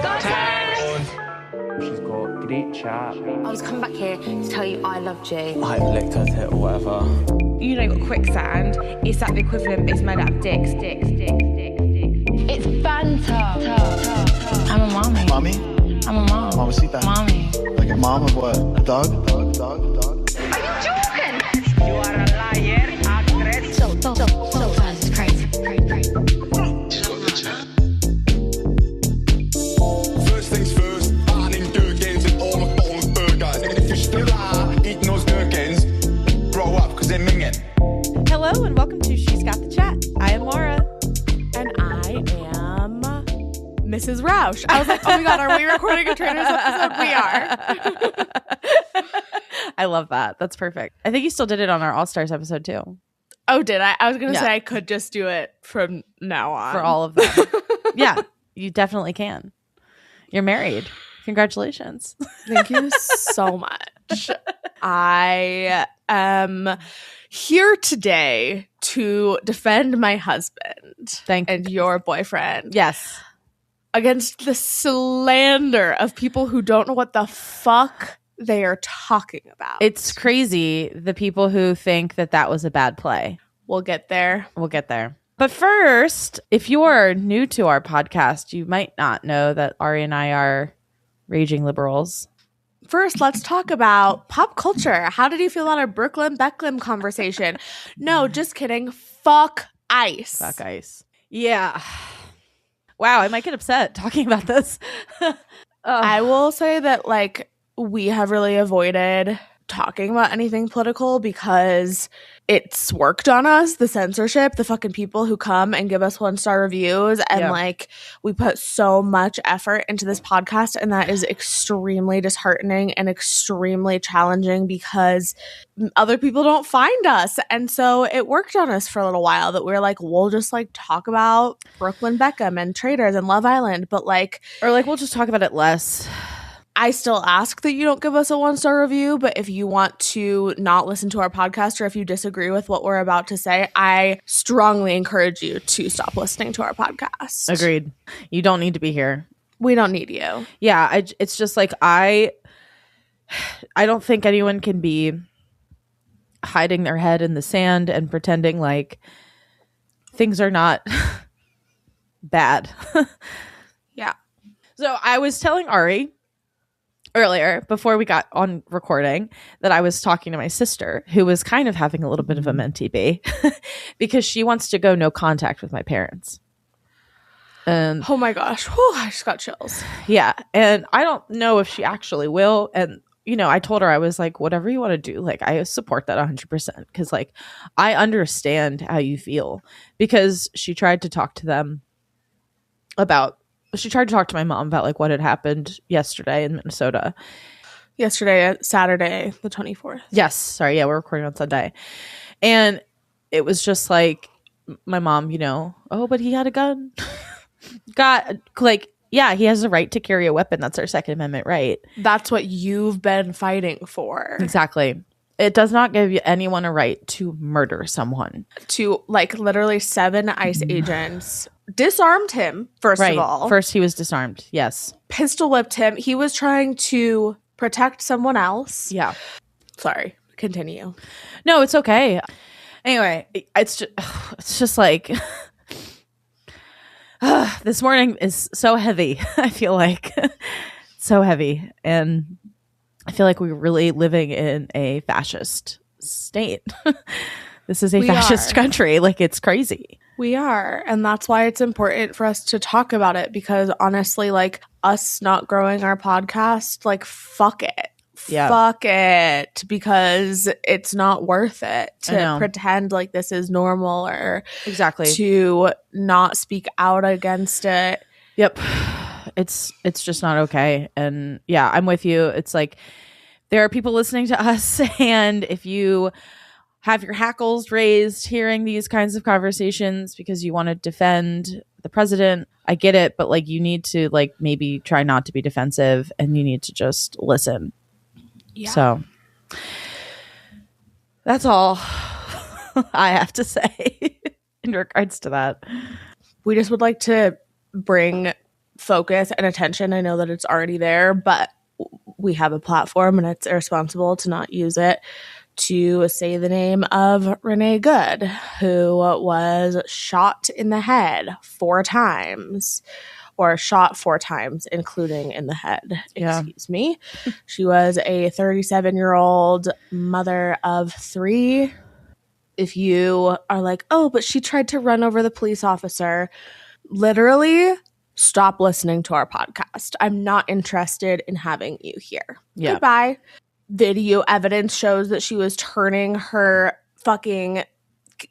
She's got great chat. I was coming back here to tell you I loved you. I licked her tit or whatever. You know, you got quicksand. It's like the equivalent. It's made out of dicks. It's banter. I'm a mommy. Mommy? I'm a mom. Mamacita. Mommy. Like a mom of what? A dog? Are you joking? You are a liar, actress. So crazy. First things first, banning gherkins and all McDonald's burgers. And if you still are eating those gherkins, grow up, because they're minging. Hello and welcome to She's Got the Chat. I am Maura. And I am Mrs. Roush. I was like, oh my God, are we recording a Traitors episode? We are. I love that. That's perfect. I think you still did it on our All-Stars episode too. Oh, did I? I was going to say I could just do it from now on. For all of them. Yeah, you definitely can. You're married. Congratulations. Thank you so much. I am here today to defend my husband and your boyfriend. Yes. Against the slander of people who don't know what the fuck they are talking about. It's crazy, the people who think that that was a bad play. We'll get there. But first, if you're new to our podcast, you might not know that Ari and I are raging liberals. First, let's talk about pop culture. How did you feel about our Brooklyn Beckham conversation? No, just kidding. Fuck ICE. Fuck ICE. Yeah. Wow, I might get upset talking about this. I will say that, like, we have really avoided talking about anything political because it's worked on us, the censorship, the fucking people who come and give us 1-star reviews. And like, we put so much effort into this podcast, and that is extremely disheartening and extremely challenging because other people don't find us. And so it worked on us for a little while that we were like, we'll just like talk about Brooklyn Beckham and Traitors and Love Island, but like, or like, we'll just talk about it less. I still ask that you don't give us a 1-star review, but if you want to not listen to our podcast or if you disagree with what we're about to say, I strongly encourage you to stop listening to our podcast. Agreed. You don't need to be here. We don't need you. Yeah, it's just like I don't think anyone can be hiding their head in the sand and pretending like things are not bad. Yeah. So I was telling Ari earlier, before we got on recording, that I was talking to my sister, who was kind of having a little bit of a mentee bee because she wants to go no contact with my parents. And oh my gosh, whew, I just got chills. Yeah, and I don't know if she actually will. And you know, I told her, I was like, whatever you want to do, like, I support that 100% because, like, I understand how you feel, because she tried to talk to them about. She tried to talk to my mom about like what had happened yesterday in Minnesota. Yesterday, Saturday, the 24th. Yes. Sorry. Yeah, we're recording on Sunday. And it was just like my mom, you know, oh, but he had a gun. Got like, yeah, he has a right to carry a weapon. That's our Second Amendment right. That's what you've been fighting for. Exactly. It does not give anyone a right to murder someone. To like literally 7 ICE agents disarmed him, first of all. First, he was disarmed. Yes. Pistol whipped him. He was trying to protect someone else. Yeah. Sorry. Continue. No, it's okay. Anyway, it's just like this morning is so heavy. I feel like so heavy, and I feel like we're really living in a fascist state. This is a fascist country. Like, it's crazy. We are. And that's why it's important for us to talk about it, because honestly, like, us not growing our podcast, like, fuck it. Yeah. Fuck it. Because it's not worth it to pretend like this is normal or to not speak out against it. Yep. It's just not okay. And yeah, I'm with you. It's like, there are people listening to us, and if you have your hackles raised hearing these kinds of conversations because you want to defend the president, I get it, but like, you need to like maybe try not to be defensive, and you need to just listen. Yeah. So that's all I have to say in regards to that. We just would like to bring focus and attention. I know that it's already there, but we have a platform and it's irresponsible to not use it to say the name of Renee Good, who was shot in the head 4 times, or shot 4 times, including in the head. Yeah. Excuse me. She was a 37-year-old mother of 3. If you are like, oh, but she tried to run over the police officer, literally stop listening to our podcast. I'm not interested in having you here. Yeah. Goodbye. Video evidence shows that she was turning her fucking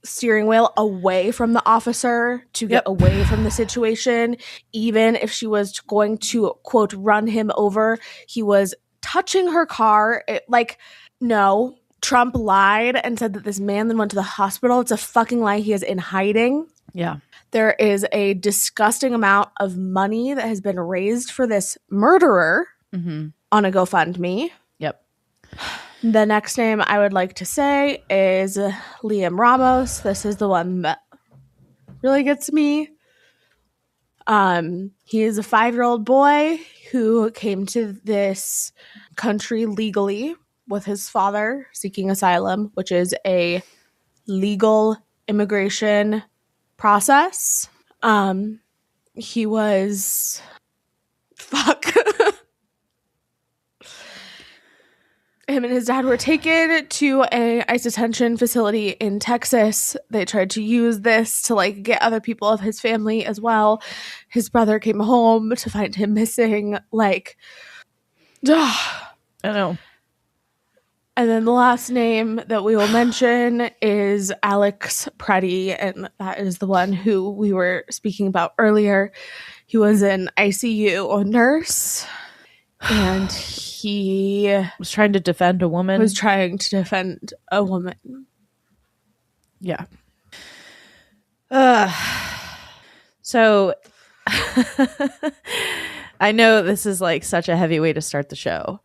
steering wheel away from the officer to get away from the situation. Even if she was going to, quote, run him over, he was touching her car. No. Trump lied and said that this man then went to the hospital. It's a fucking lie. He is in hiding. Yeah. There is a disgusting amount of money that has been raised for this murderer on a GoFundMe. Yep. The next name I would like to say is Liam Ramos. This is the one that really gets me. He is a 5-year-old boy who came to this country legally with his father seeking asylum, which is a legal immigration process. He was him and his dad were taken to a ICE detention facility in Texas. They tried to use this to get other people of his family as well. His brother came home to find him missing. I know. And then the last name that we will mention is Alex Preddy, and that is the one who we were speaking about earlier. He was an ICU nurse, and he Was trying to defend a woman. Yeah. So I know this is such a heavy way to start the show.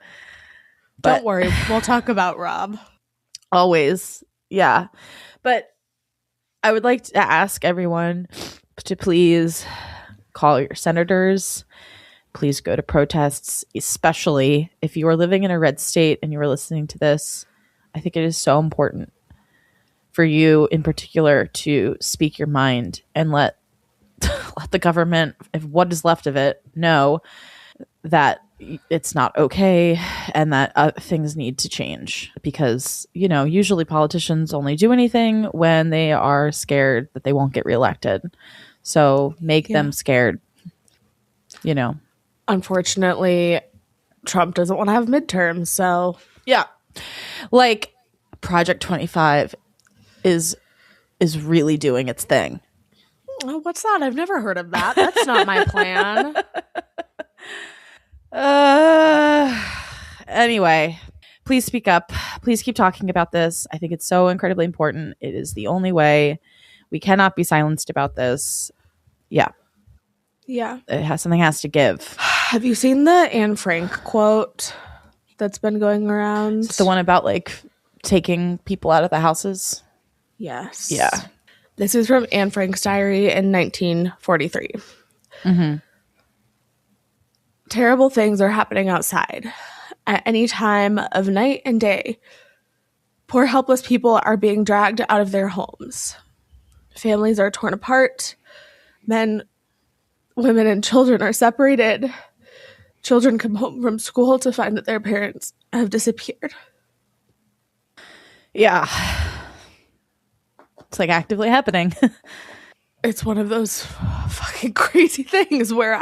Don't worry, we'll talk about Rob. Always. Yeah. But I would like to ask everyone to please call your senators. Please go to protests, especially if you are living in a red state and you are listening to this. I think it is so important for you in particular to speak your mind and let the government, if what is left of it, know that it's not okay and that things need to change, because usually politicians only do anything when they are scared that they won't get reelected. So make them scared. Unfortunately, Trump doesn't want to have midterms, so yeah, Project 25 is really doing its thing. Oh, what's that? I've never heard of that. That's not my plan. Anyway, please speak up. Please keep talking about this. I think it's so incredibly important. It is the only way. We cannot be silenced about this. Yeah. Something has to give. Have you seen the Anne Frank quote that's been going around? It's the one about taking people out of the houses. Yes. Yeah. This is from Anne Frank's diary in 1943. Terrible things are happening outside at any time of night and day. Poor helpless people are being dragged out of their homes. Families are torn apart. Men, women, and children are separated. Children come home from school to find that their parents have disappeared. Yeah. It's actively happening. It's one of those fucking crazy things where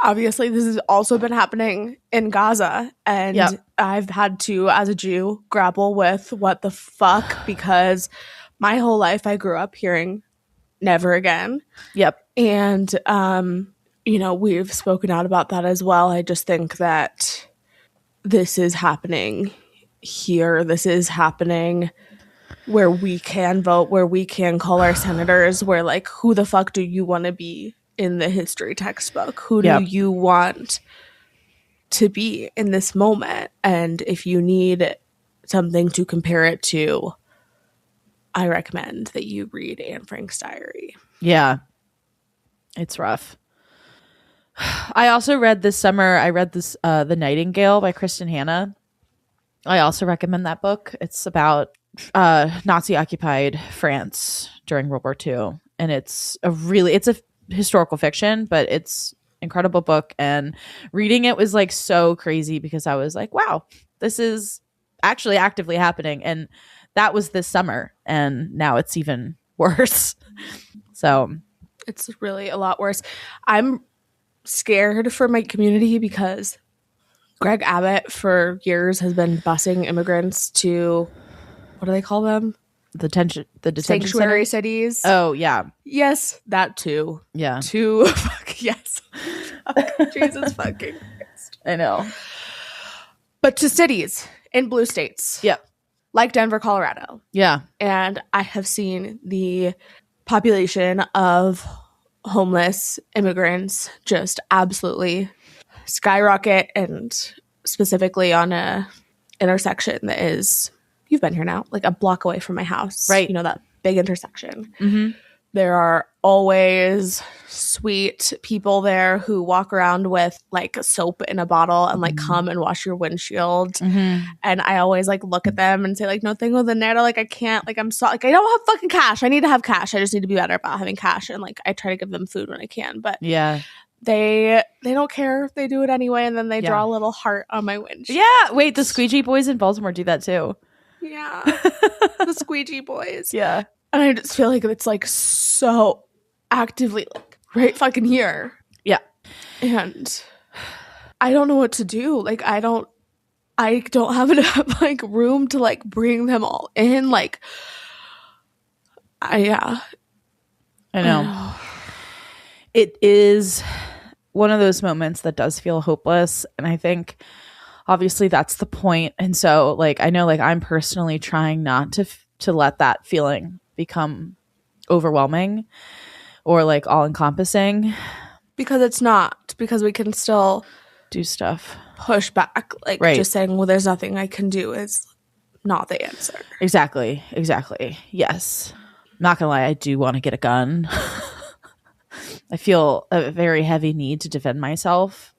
obviously this has also been happening in Gaza, and I've had to, as a Jew, grapple with what the fuck, because my whole life I grew up hearing never again. Yep. And, we've spoken out about that as well. I just think that this is happening here. This is happening where we can vote, where we can call our senators, where who the fuck do you want to be in the history textbook? Who do you want to be in this moment? And if you need something to compare it to, I recommend that you read Anne Frank's diary. Yeah. It's rough. I also read this summer, The Nightingale by Kristen Hanna. I also recommend that book. It's about Nazi occupied France during World War II. And it's a historical fiction, but it's incredible book. And reading it was like so crazy because I was like, wow, this is actually actively happening. And that was this summer. And now it's even worse. So it's really a lot worse. I'm scared for my community because Greg Abbott for years has been busing immigrants to, what do they call them? The detention sanctuary center? Cities. Oh, yeah. Yes, that too. Yeah. Yes. Jesus fucking Christ. I know. But to cities in blue states. Yeah. Like Denver, Colorado. Yeah. And I have seen the population of homeless immigrants just absolutely skyrocket, and specifically on a intersection that is, you've been here now, like a block away from my house. Right. You know, that big intersection. Mm-hmm. There are always sweet people there who walk around with like soap in a bottle and like come and wash your windshield. Mm-hmm. And I always like look at them and say like, no tengo dinero, like I can't, like I'm so, like I don't have fucking cash. I need to have cash. I just need to be better about having cash. And like I try to give them food when I can, but yeah, they don't care. They do it anyway, and then they draw a little heart on my windshield. Yeah, wait, the squeegee boys in Baltimore do that too. Yeah, the squeegee boys. Yeah. And I just feel like it's like so actively like right fucking here. Yeah. And I don't know what to do. Like I don't have enough like room to like bring them all in. Like I know. It is one of those moments that does feel hopeless. And I think obviously that's the point. And so like, I know like I'm personally trying not to let that feeling become overwhelming or like all encompassing, because it's not, because we can still do stuff, push back, like just saying, well, there's nothing I can do is not the answer. Exactly. Yes. Not gonna lie, I do want to get a gun. I feel a very heavy need to defend myself.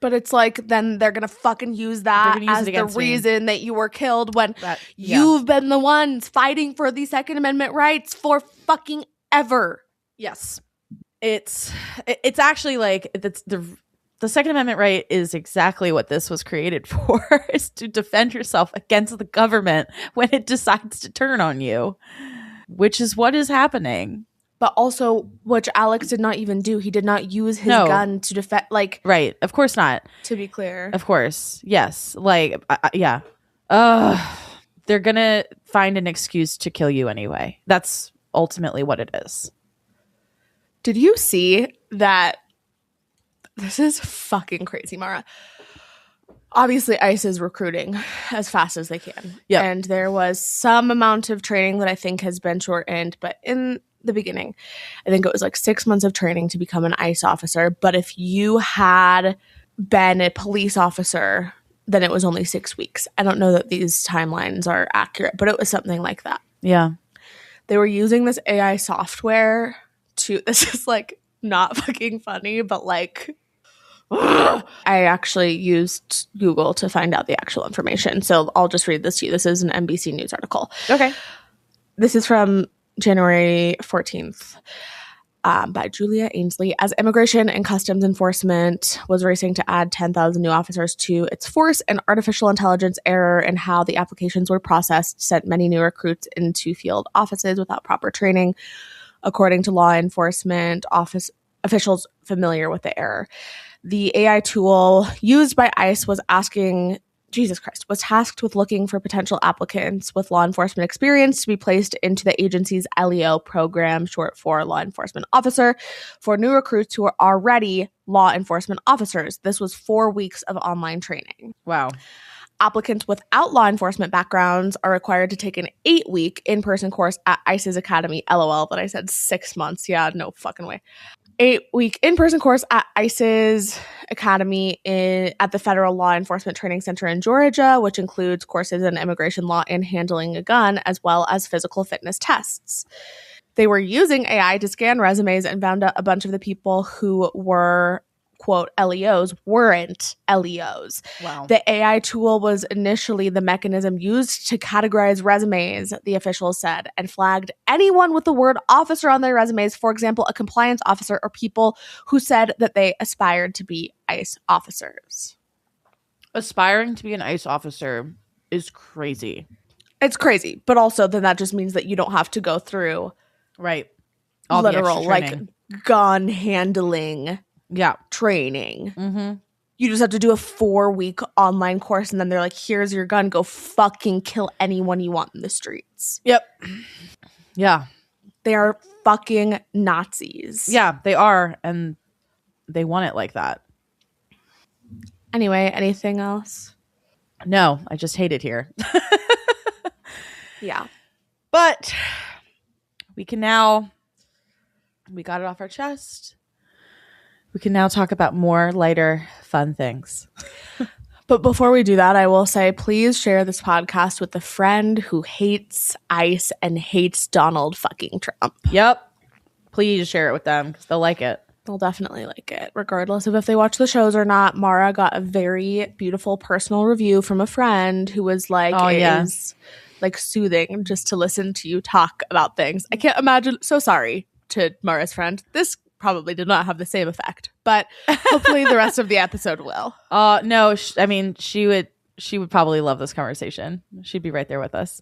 But it's like, then they're going to fucking use that as the reason that you were killed when you've been the ones fighting for the Second Amendment rights for fucking ever. Yes. It's actually like the Second Amendment right is exactly what this was created for, is to defend yourself against the government when it decides to turn on you, which is what is happening. But also, which Alex did not even do. He did not use his gun to defend, like... Right. Of course not. To be clear. Of course. Yes. Like, yeah. They're going to find an excuse to kill you anyway. That's ultimately what it is. Did you see that? This is fucking crazy, Maura. Obviously, ICE is recruiting as fast as they can. Yeah. And there was some amount of training that I think has been shortened, but in the beginning, I think it was like 6 months of training to become an ICE officer. But if you had been a police officer, then it was only 6 weeks. I don't know that these timelines are accurate, but it was something like that. Yeah. They were using this AI software to, this is like not fucking funny, but like, I actually used Google to find out the actual information. So I'll just read this to you. This is an NBC News article. Okay. This is from January 14th by Julia Ainsley. As Immigration and Customs Enforcement was racing to add 10,000 new officers to its force, an artificial intelligence error in how the applications were processed sent many new recruits into field offices without proper training, according to law enforcement officials familiar with the error. The AI tool used by ICE was tasked with looking for potential applicants with law enforcement experience to be placed into the agency's LEO program, short for law enforcement officer, for new recruits who are already law enforcement officers. This was 4 weeks of online training. Wow. Applicants without law enforcement backgrounds are required to take an 8-week in-person course at ICE's Academy. LOL, but I said 6 months. Yeah, no fucking way. 8-week in-person course at ICE's Academy at the Federal Law Enforcement Training Center in Georgia, which includes courses in immigration law and handling a gun, as well as physical fitness tests. They were using AI to scan resumes and found out a bunch of the people who were quote LEOs weren't LEOs. Wow. The AI tool was initially the mechanism used to categorize resumes, the officials said, and flagged anyone with the word officer on their resumes, for example, a compliance officer or people who said that they aspired to be ICE officers. Aspiring to be an ICE officer is crazy. It's crazy, but also then that just means that you don't have to go through Right. All the literal extra like training. gun handling Yeah. training. Mm-hmm. You just have to do a 4-week online course and then they're like, here's your gun, go fucking kill anyone you want in the streets. Yep. Yeah. They are fucking Nazis. Yeah, they are, and they want it like that. Anyway, anything else? No, I just hate it here. Yeah. But we got it off our chest. We can now talk about more lighter, fun things. But before we do that, I will say, please share this podcast with a friend who hates ICE and hates Donald fucking Trump. Yep. Please share it with them because they'll like it. They'll definitely like it, regardless of if they watch the shows or not. Maura got a very beautiful personal review from a friend who was like, is like soothing just to listen to you talk about things. I can't imagine. So sorry to Maura's friend. This probably did not have the same effect, but hopefully the rest of the episode will. No, she would probably love this conversation. She'd be right there with us.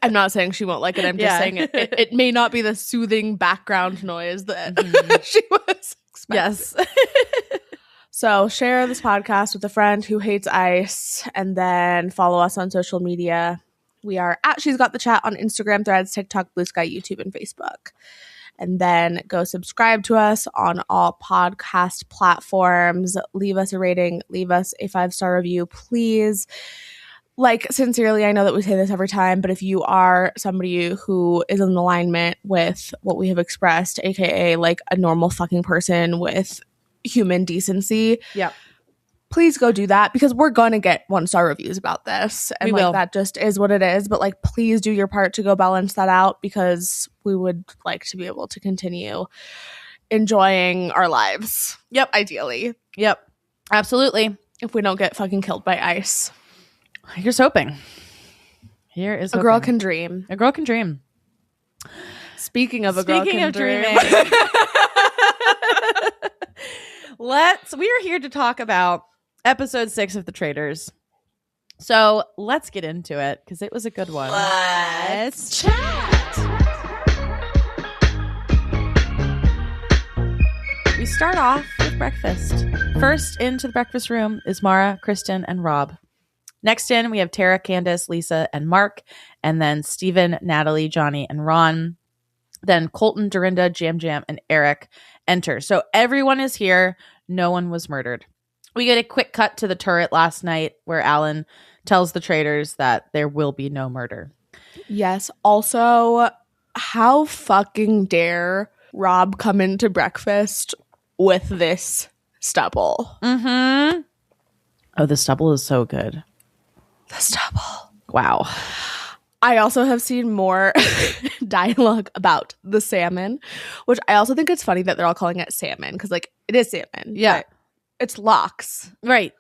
I'm not saying she won't like it. I'm just saying it may not be the soothing background noise that she was expecting. Yes. So share this podcast with a friend who hates ICE and then follow us on social media. We are at She's Got the Chat on Instagram, Threads, TikTok, Blue Sky, YouTube, and Facebook. And then go subscribe to us on all podcast platforms. Leave us a rating. Leave us a 5-star review, please. Like, sincerely, I know that we say this every time, but if you are somebody who is in alignment with what we have expressed, aka like a normal fucking person with human decency, Yep. please go do that because we're going to get 1-star reviews about this. And We like will. that just is what it is. But like, please do your part to go balance that out because we would like to be able to continue enjoying our lives. Yep. Ideally. Yep. Absolutely. If we don't get fucking killed by ICE. Here's hoping. Here is A hoping. girl can dream. A girl can dream. Speaking of a girl Speaking can of dream. dreaming. We are here to talk about episode 6 of The Traitors. So let's get into it because it was a good one. Let's chat. We start off with breakfast. First into the breakfast room is Maura, Kristen, and Rob. Next in, we have Tara, Candace, Lisa, and Mark. And then Steven, Natalie, Johnny, and Ron. Then Colton, Dorinda, Jam Jam, and Eric enter. So everyone is here. No one was murdered. We get a quick cut to the turret last night where Alan tells the traitors that there will be no murder. Yes. Also, how fucking dare Rob come into breakfast with this stubble? Mm-hmm. Oh, the stubble is so good. The stubble. Wow. I also have seen more dialogue about the salmon, which I also think it's funny that they're all calling it salmon because, like, it is salmon. Yeah. But it's locks. Right.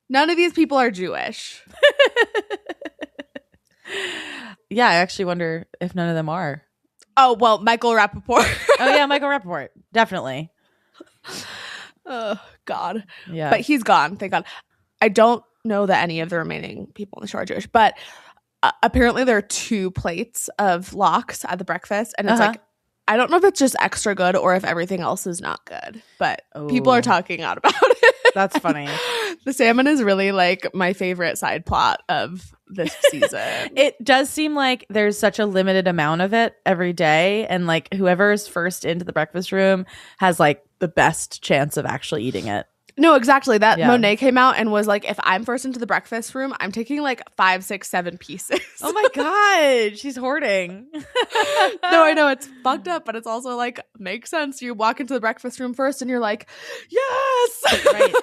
None of these people are Jewish. Yeah, I actually wonder if none of them are. Oh, well, Michael Rappaport. Oh, yeah, Michael Rappaport. Definitely. Oh, God. Yeah. But he's gone. Thank God. I don't know that any of the remaining people on the show are Jewish, but apparently there are 2 plates of lox at the breakfast. And it's like, I don't know if it's just extra good or if everything else is not good, but people are talking out about it. That's funny. The salmon is really like my favorite side plot of this season. It does seem like there's such a limited amount of it every day. And like whoever is first into the breakfast room has like the best chance of actually eating it. No, exactly. That Yeah. Monet came out and was like, if I'm first into the breakfast room, I'm taking like 5, 6, 7 pieces. Oh my God. She's hoarding. No, I know it's fucked up, but it's also like makes sense. You walk into the breakfast room first and you're like, yes. Right.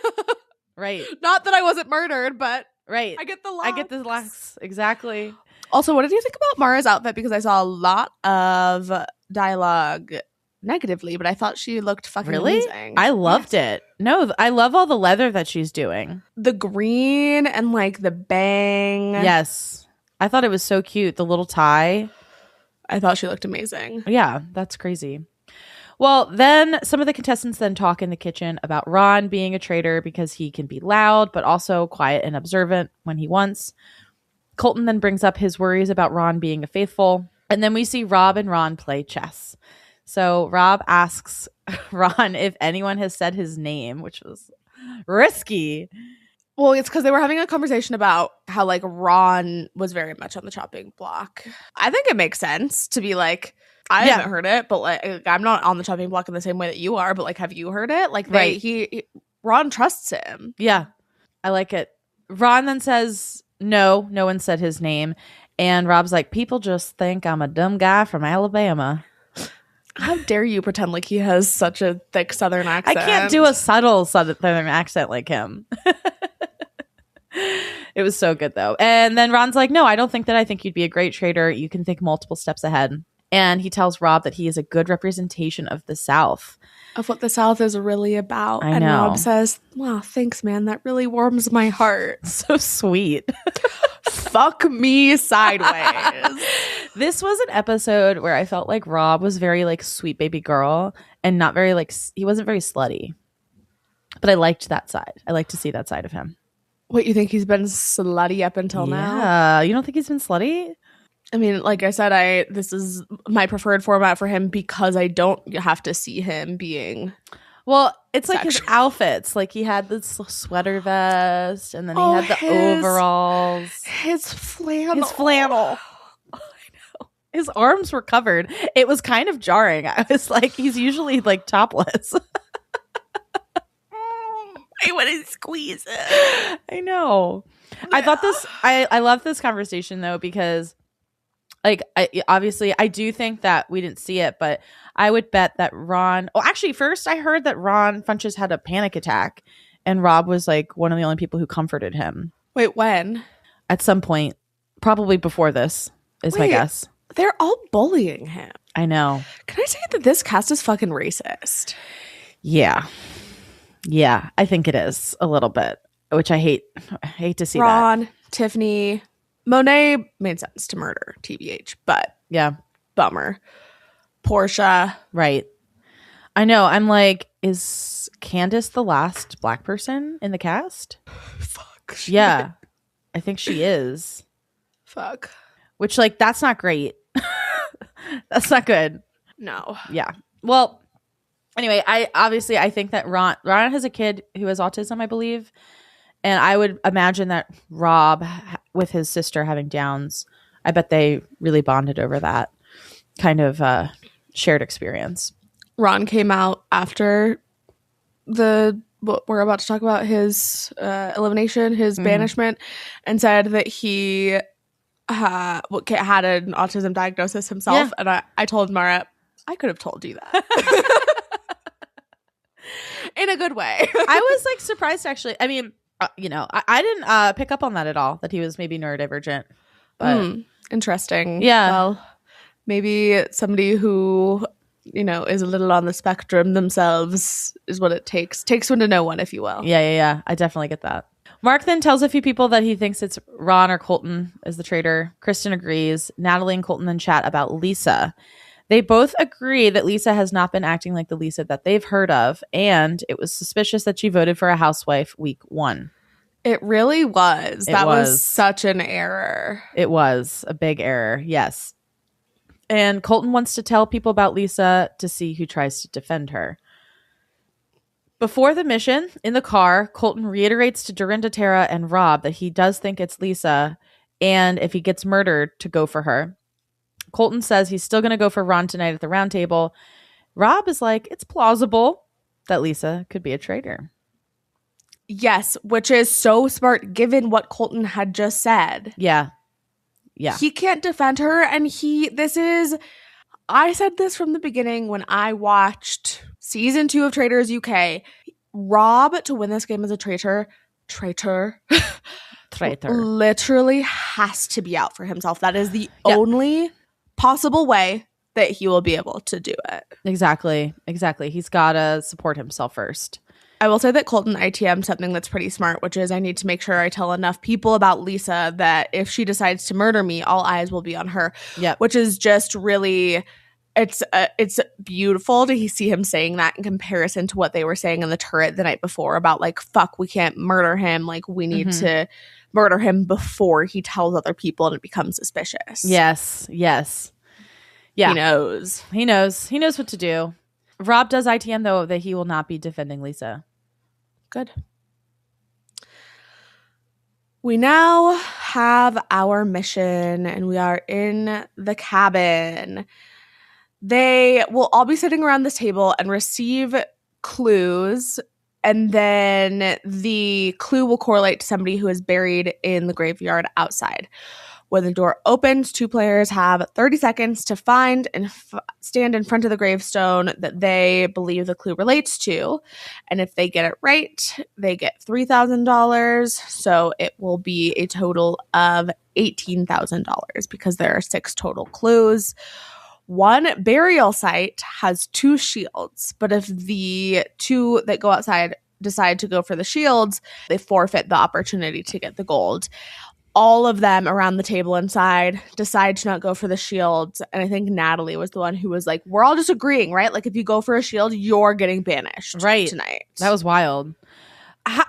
Right. Not that I wasn't murdered, but Right. I get the I get the lax. Exactly. Also, what did you think about Mara's outfit? Because I saw a lot of dialogue negatively, but I thought she looked fucking Really? amazing. I loved it. No, I love all the leather that she's doing. The green and like the bang. Yes. I thought it was so cute. The little tie. I thought she looked amazing. Yeah, that's crazy. Well, then some of the contestants then talk in the kitchen about Ron being a traitor because he can be loud, but also quiet and observant when he wants. Colton then brings up his worries about Ron being a faithful. And then we see Rob and Ron play chess. So Rob asks Ron if anyone has said his name, which was risky. Well, it's because they were having a conversation about how like Ron was very much on the chopping block. I think it makes sense to be like, I haven't heard it, but like I'm not on the chopping block in the same way that you are. But like, have you heard it? Like, Ron trusts him. Yeah, I like it. Ron then says, no one said his name. And Rob's like, people just think I'm a dumb guy from Alabama. How dare you pretend like he has such a thick Southern accent? I can't do a subtle Southern accent like him. It was so good, though. And then Ron's like, no, I don't think that. I think you'd be a great trader. You can think multiple steps ahead. And he tells Rob that he is a good representation of the South. Of what the South is really about. I and know. Rob says, wow, thanks, man. That really warms my heart. So sweet. Fuck me sideways. This was an episode where I felt like Rob was very like sweet baby girl and not very like, he wasn't very slutty. But I liked that side. I like to see that side of him. What, you think he's been slutty up until now? Yeah. You don't think he's been slutty? I mean, like I said, this is my preferred format for him because I don't have to see him being. Well, it's like his sexual. outfits. Like he had this sweater vest, and then he had the overalls. His flannel. His flannel. I know. His arms were covered. It was kind of jarring. I was like, he's usually like topless. I want to squeeze it. I know. I thought this. I love this conversation though because. Like, I do think that we didn't see it, but I would bet that Ron... Oh, actually, first I heard that Ron Funches had a panic attack, and Rob was, like, one of the only people who comforted him. Wait, when? At some point. Probably before this, is my guess. They're all bullying him. I know. Can I say that this cast is fucking racist? Yeah. Yeah, I think it is, a little bit, which I hate to see Ron, Tiffany... Monet made sense to murder, TBH, but yeah, bummer. Portia. Right. I know. I'm like, is Candace the last black person in the cast? Fuck. Yeah. I think she is. Fuck. Which, like, that's not great. That's not good. No. Yeah. Well, anyway, I think that Ron has a kid who has autism, I believe. And I would imagine that Rob, with his sister having Downs, I bet they really bonded over that kind of shared experience. Ron came out after what we're about to talk about, his elimination, his banishment, and said that he had an autism diagnosis himself. Yeah. And I told Maura, I could have told you that. In a good way. I was like surprised, actually. I mean, I didn't pick up on that at all, that he was maybe neurodivergent. But interesting. Yeah. Well, maybe somebody who, is a little on the spectrum themselves is what it takes. Takes one to know one, if you will. Yeah. I definitely get that. Mark then tells a few people that he thinks it's Ron or Colton as the traitor. Kristen agrees. Natalie and Colton then chat about Lisa. They both agree that Lisa has not been acting like the Lisa that they've heard of, and it was suspicious that she voted for a housewife week 1. It really was. That was such an error. It was a big error, yes. And Colton wants to tell people about Lisa to see who tries to defend her. Before the mission, in the car, Colton reiterates to Dorinda, Tara, and Rob that he does think it's Lisa, and if he gets murdered, to go for her. Colton says he's still going to go for Ron tonight at the round table. Rob is like, it's plausible that Lisa could be a traitor. Yes, which is so smart given what Colton had just said. Yeah. He can't defend her, and I said this from the beginning when I watched season 2 of Traitors UK. Rob, to win this game as a traitor, literally has to be out for himself. That is the only possible way that he will be able to do it. Exactly. He's got to support himself first. I will say that Colton ITM something that's pretty smart, which is I need to make sure I tell enough people about Lisa that if she decides to murder me, all eyes will be on her. Yep. Which is just really, it's beautiful to see him saying that in comparison to what they were saying in the turret the night before about like, fuck, we can't murder him. Like we need to murder him before he tells other people and it becomes suspicious. Yes. Yeah. He knows. He knows what to do. Rob does ITM, though, that he will not be defending Lisa. Good. We now have our mission, and we are in the cabin. They will all be sitting around this table and receive clues, and then the clue will correlate to somebody who is buried in the graveyard outside. When the door opens, 2 players have 30 seconds to find and stand in front of the gravestone that they believe the clue relates to. And if they get it right, they get $3,000. So it will be a total of $18,000 because there are 6 total clues. One burial site has 2 shields, but if the 2 that go outside decide to go for the shields, they forfeit the opportunity to get the gold. All of them around the table inside decide to not go for the shields. And I think Natalie was the one who was like, we're all just agreeing, right? Like if you go for a shield, you're getting banished tonight. That was wild.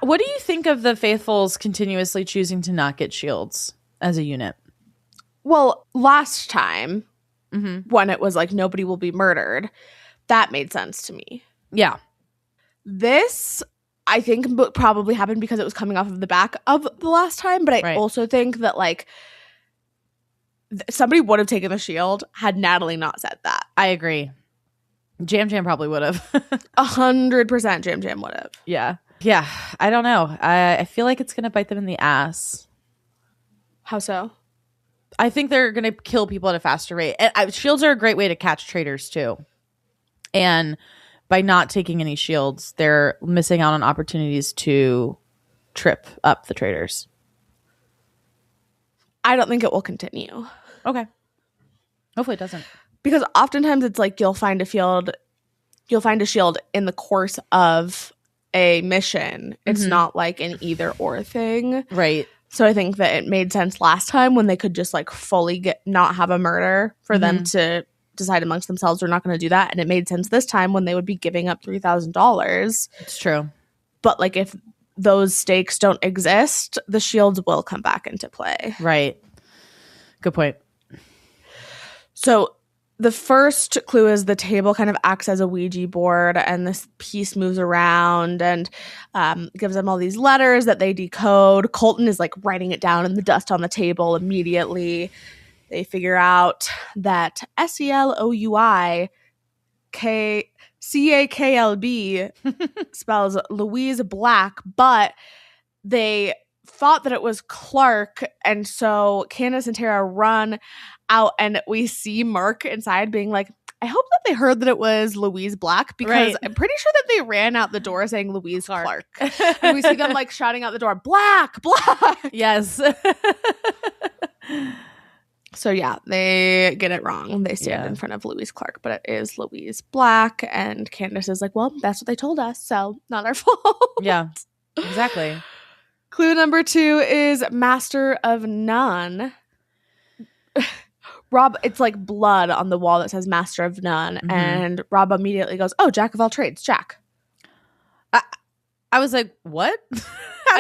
What do you think of the faithfuls continuously choosing to not get shields as a unit? Well, last time when it was like nobody will be murdered, that made sense to me. Yeah. This I think probably happened because it was coming off of the back of the last time, but I also think that like somebody would have taken the shield had Natalie not said that. I agree. Jam probably would have. 100% Jam would have. Yeah. I don't know. I feel like it's gonna bite them in the ass. How so? I think they're gonna kill people at a faster rate. And shields are a great way to catch traitors too, and by not taking any shields, they're missing out on opportunities to trip up the traitors. I don't think it will continue. Okay. Hopefully it doesn't. Because oftentimes it's like you'll find a shield in the course of a mission. It's not like an either or thing. Right. So I think that it made sense last time when they could just like fully not have a murder for them to decide amongst themselves we're not going to do that. And it made sense this time when they would be giving up $3,000. It's true. But like if those stakes don't exist, the shields will come back into play. Right. Good point. So the first clue is the table kind of acts as a Ouija board and this piece moves around and gives them all these letters that they decode. Colton is like writing it down in the dust on the table immediately. They figure out that SELOUICAKLB spells Louise Black, but they thought that it was Clark, and so Candace and Tara run out, and we see Mark inside being like, I hope that they heard that it was Louise Black, because I'm pretty sure that they ran out the door saying Louise Clark. And we see them like shouting out the door, Black. Yes. So yeah, they get it wrong. They stand in front of Louise Clark, but it is Louise Black. And Candace is like, well, that's what they told us, so not our fault. Yeah, exactly. Clue number 2 is Master of None. Rob, it's like blood on the wall that says Master of None. And Rob immediately goes, oh, Jack of all trades, Jack. I was like, what? How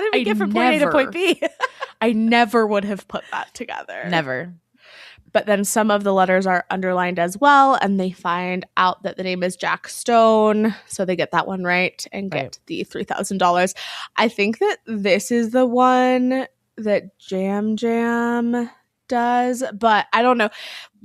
did we get from point A to point B? I never would have put that together. Never. But then some of the letters are underlined as well, and they find out that the name is Jack Stone, so they get that one right and get the $3,000. I think that this is the one that Jam does, but I don't know.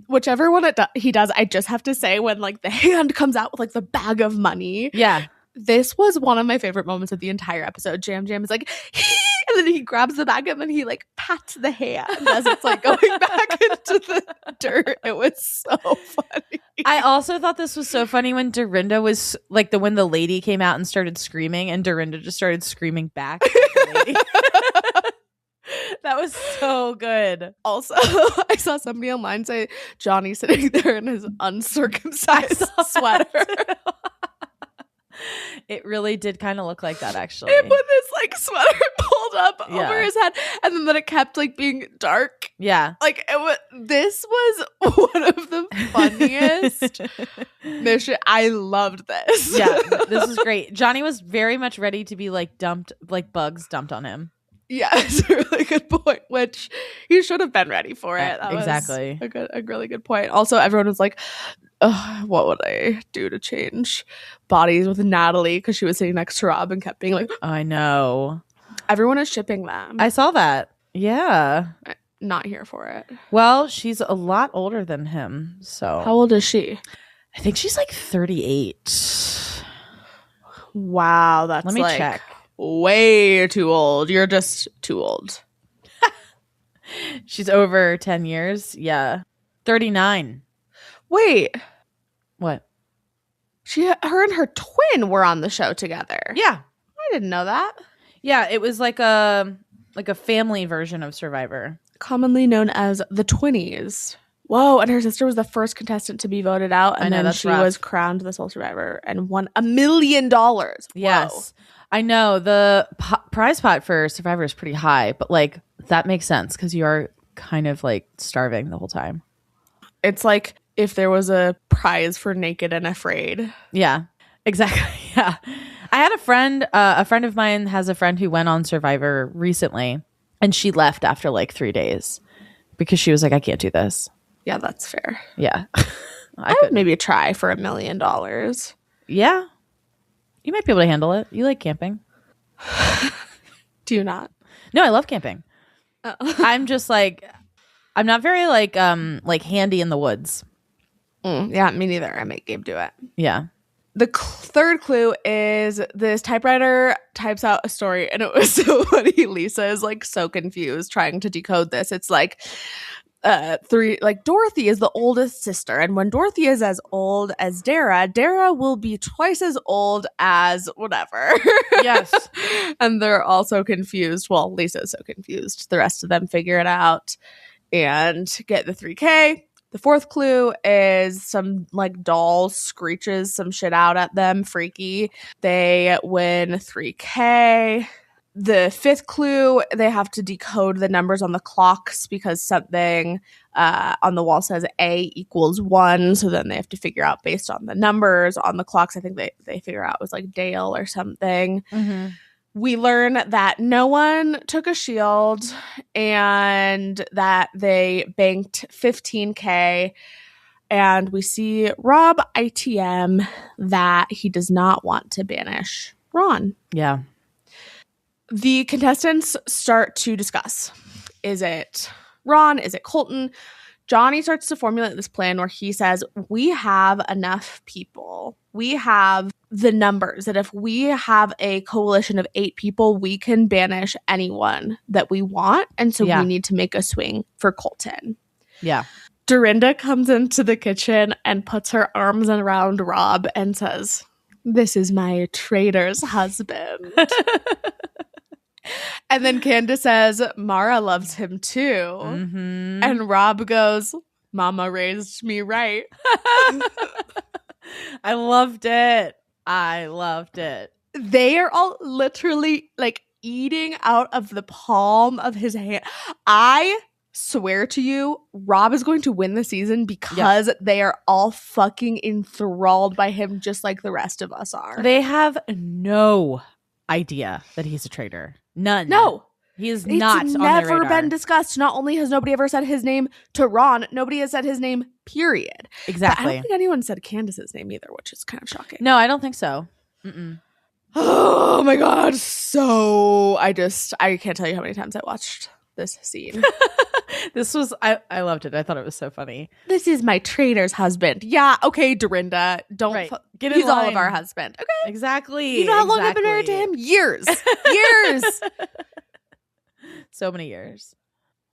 Whichever one he does, I just have to say when like the hand comes out with like the bag of money. Yeah. This was one of my favorite moments of the entire episode. Jam is like, and then he grabs the bag and then he like pats the hand as it's like going back into the dirt. It was so funny. I also thought this was so funny when Dorinda was like when the lady came out and started screaming and Dorinda just started screaming back at the lady. That was so good. Also, I saw somebody online say Johnny sitting there in his uncircumcised sweater. It really did kind of look like that, actually. It put this like sweater pulled up Yeah. over his head, and then it kept like being dark. Yeah. Like this was one of the funniest mission. I loved this. Yeah, this is great. Johnny was very much ready to be like dumped, like bugs dumped on him. Yeah, it's a really good point, which he should have been ready for it. That Exactly. was a really good point. Also, everyone was like, ugh, what would I do to change bodies with Natalie? Because she was sitting next to Rob and kept being like, I know. everyone is shipping them. I saw that. Yeah. Not here for it. Well, she's a lot older than him. So How old is she? I think she's like 38. Wow, that's Let me like check. way too old. You're just too old. She's over 10 years. Yeah. 39. Wait, What? her and her twin were on the show together. Yeah. I didn't know that. Yeah, it was like a family version of Survivor. Commonly known as the Twinnies. Whoa, and her sister was the first contestant to be voted out, and I know, then that's she rough. was crowned the sole survivor and won $1 million. Whoa. Yes. I know the prize pot for Survivor is pretty high, but like that makes sense because you are kind of like starving the whole time. It's like if there was a prize for Naked and Afraid. Yeah, exactly. Yeah. I had a friend of mine has a friend who went on Survivor recently and she left after like 3 days because she was like, I can't do this. Yeah, that's fair. Yeah. I would maybe try for $1 million. Yeah. You might be able to handle it. You like camping. Do you not? No, I love camping. Oh. I'm just like, I'm not very like handy in the woods. Yeah, me neither. I make Gabe do it. Yeah. The third clue is this typewriter types out a story, and it was so funny. Lisa is like so confused trying to decode this. It's like Dorothy is the oldest sister, and when Dorothy is as old as Dara will be twice as old as whatever. Yes. And they're all so confused. Well, Lisa is so confused. The rest of them figure it out and get the 3K. The fourth clue is some like doll screeches some shit out at them. Freaky. They win 3K. The fifth clue, they have to decode the numbers on the clocks because something on the wall says A equals 1. So then they have to figure out based on the numbers on the clocks. I think they figure out it was like Dale or something. Mm-hmm. We learn that no one took a shield and that they banked 15K. And we see Rob ITM that he does not want to banish Ron. Yeah. The contestants start to discuss. Is it Ron? Is it Colton? Johnny starts to formulate this plan where he says, we have enough people. We have the numbers that if we have a coalition of 8 people, we can banish anyone that we want. And so we need to make a swing for Colton. Yeah. Dorinda comes into the kitchen and puts her arms around Rob and says, this is my traitor's husband. And then Candace says, Maura loves him too. Mm-hmm. And Rob goes, Mama raised me right. I loved it. They are all literally like eating out of the palm of his hand. I swear to you, Rob is going to win the season because they are all fucking enthralled by him just like the rest of us are. They have no idea that he's a traitor. None. No. He is not It's on their never radar. been discussed. Not only has nobody ever said his name to Ron, nobody has said his name, period. But I Exactly. don't think anyone said Candace's name either, which is kind of shocking. No, I don't think so. Mm-mm. Oh my God. So I can't tell you how many times I watched this scene. This was, I loved it. I thought it was so funny. This is my traitor's husband. Yeah, okay, Dorinda. Don't Right. Get in he's all line. of our husband. Okay. Exactly. You know how long I've been married to him? Years. Years. So many years.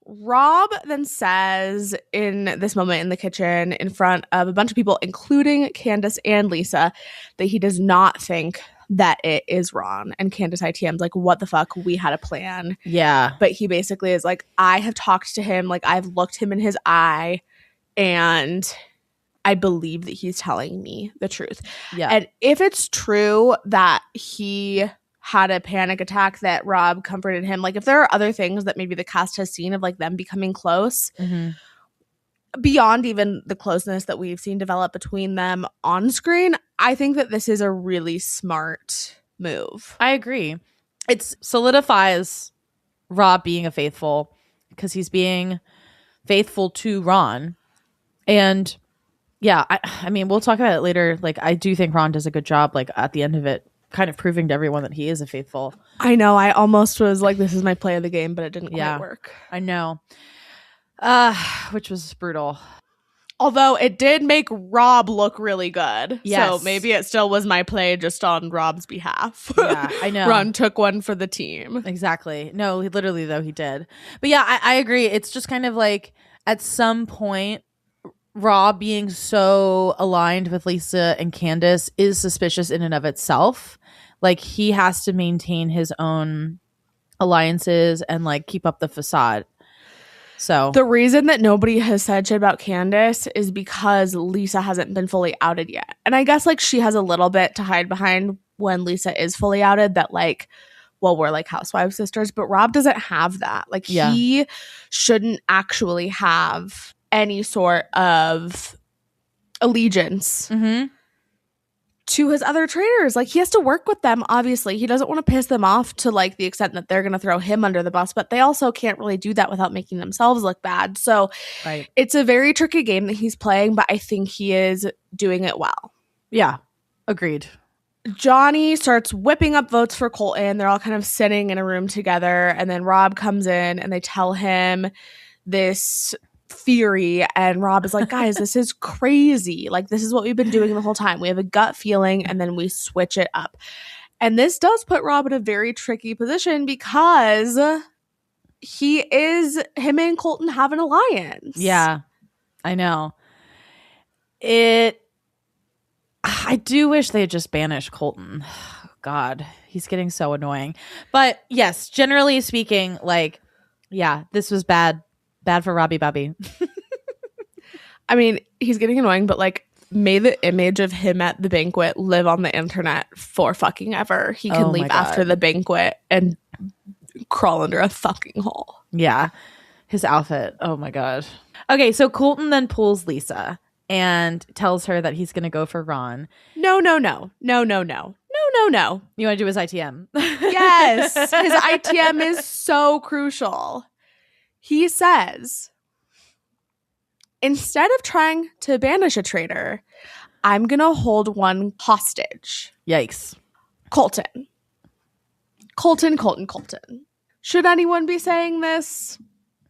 Rob then says in this moment in the kitchen in front of a bunch of people, including Candace and Lisa, that he does not think that it is Ron. And Candace ITM's like, what the fuck? We had a plan. Yeah. But he basically is like, I have talked to him. Like, I've looked him in his eye. And I believe that he's telling me the truth. Yeah. And if it's true that he had a panic attack, that Rob comforted him, like if there are other things that maybe the cast has seen of like them becoming close, beyond even the closeness that we've seen develop between them on screen, I think that this is a really smart move. I agree. It solidifies Rob being a faithful, because he's being faithful to Ron. And yeah, I mean, we'll talk about it later. Like, I do think Ron does a good job, like at the end of it, kind of proving to everyone that he is a faithful. I know. I almost was like, this is my play of the game, but it didn't quite work. I know. Which was brutal. Although it did make Rob look really good. Yes. So maybe it still was my play just on Rob's behalf. Yeah, I know. Ron took one for the team. Exactly. No, literally though, he did. But yeah, I agree. It's just kind of like at some point, Rob being so aligned with Lisa and Candace is suspicious in and of itself. Like, he has to maintain his own alliances and like keep up the facade. So the reason that nobody has said shit about Candace is because Lisa hasn't been fully outed yet. And I guess like she has a little bit to hide behind when Lisa is fully outed, that like, well, we're like housewife sisters, but Rob doesn't have that. Like, he shouldn't actually have any sort of allegiance to his other traitors. Like, he has to work with them, obviously. He doesn't want to piss them off to like the extent that they're going to throw him under the bus, but they also can't really do that without making themselves look bad. So it's a very tricky game that he's playing, but I think he is doing it well. Yeah, agreed. Johnny starts whipping up votes for Colton. They're all kind of sitting in a room together, and then Rob comes in and they tell him this theory, and Rob is like, guys, this is crazy. Like, this is what we've been doing the whole time. We have a gut feeling and then we switch it up. And this does put Rob in a very tricky position because him and Colton have an alliance. Yeah, I know. I do wish they had just banished Colton. God, he's getting so annoying. But yes, generally speaking, like, yeah, this was bad for Robbie Bobby. I mean, he's getting annoying, but like, may the image of him at the banquet live on the internet for fucking ever. He can leave after the banquet and crawl under a fucking hole. Yeah, his outfit. Oh my God. Okay, so Colton then pulls Lisa and tells her that he's going to go for Ron. No. You want to do his ITM? Yes. His ITM is so crucial. He says, instead of trying to banish a traitor, I'm going to hold one hostage. Yikes. Colton. Should anyone be saying this?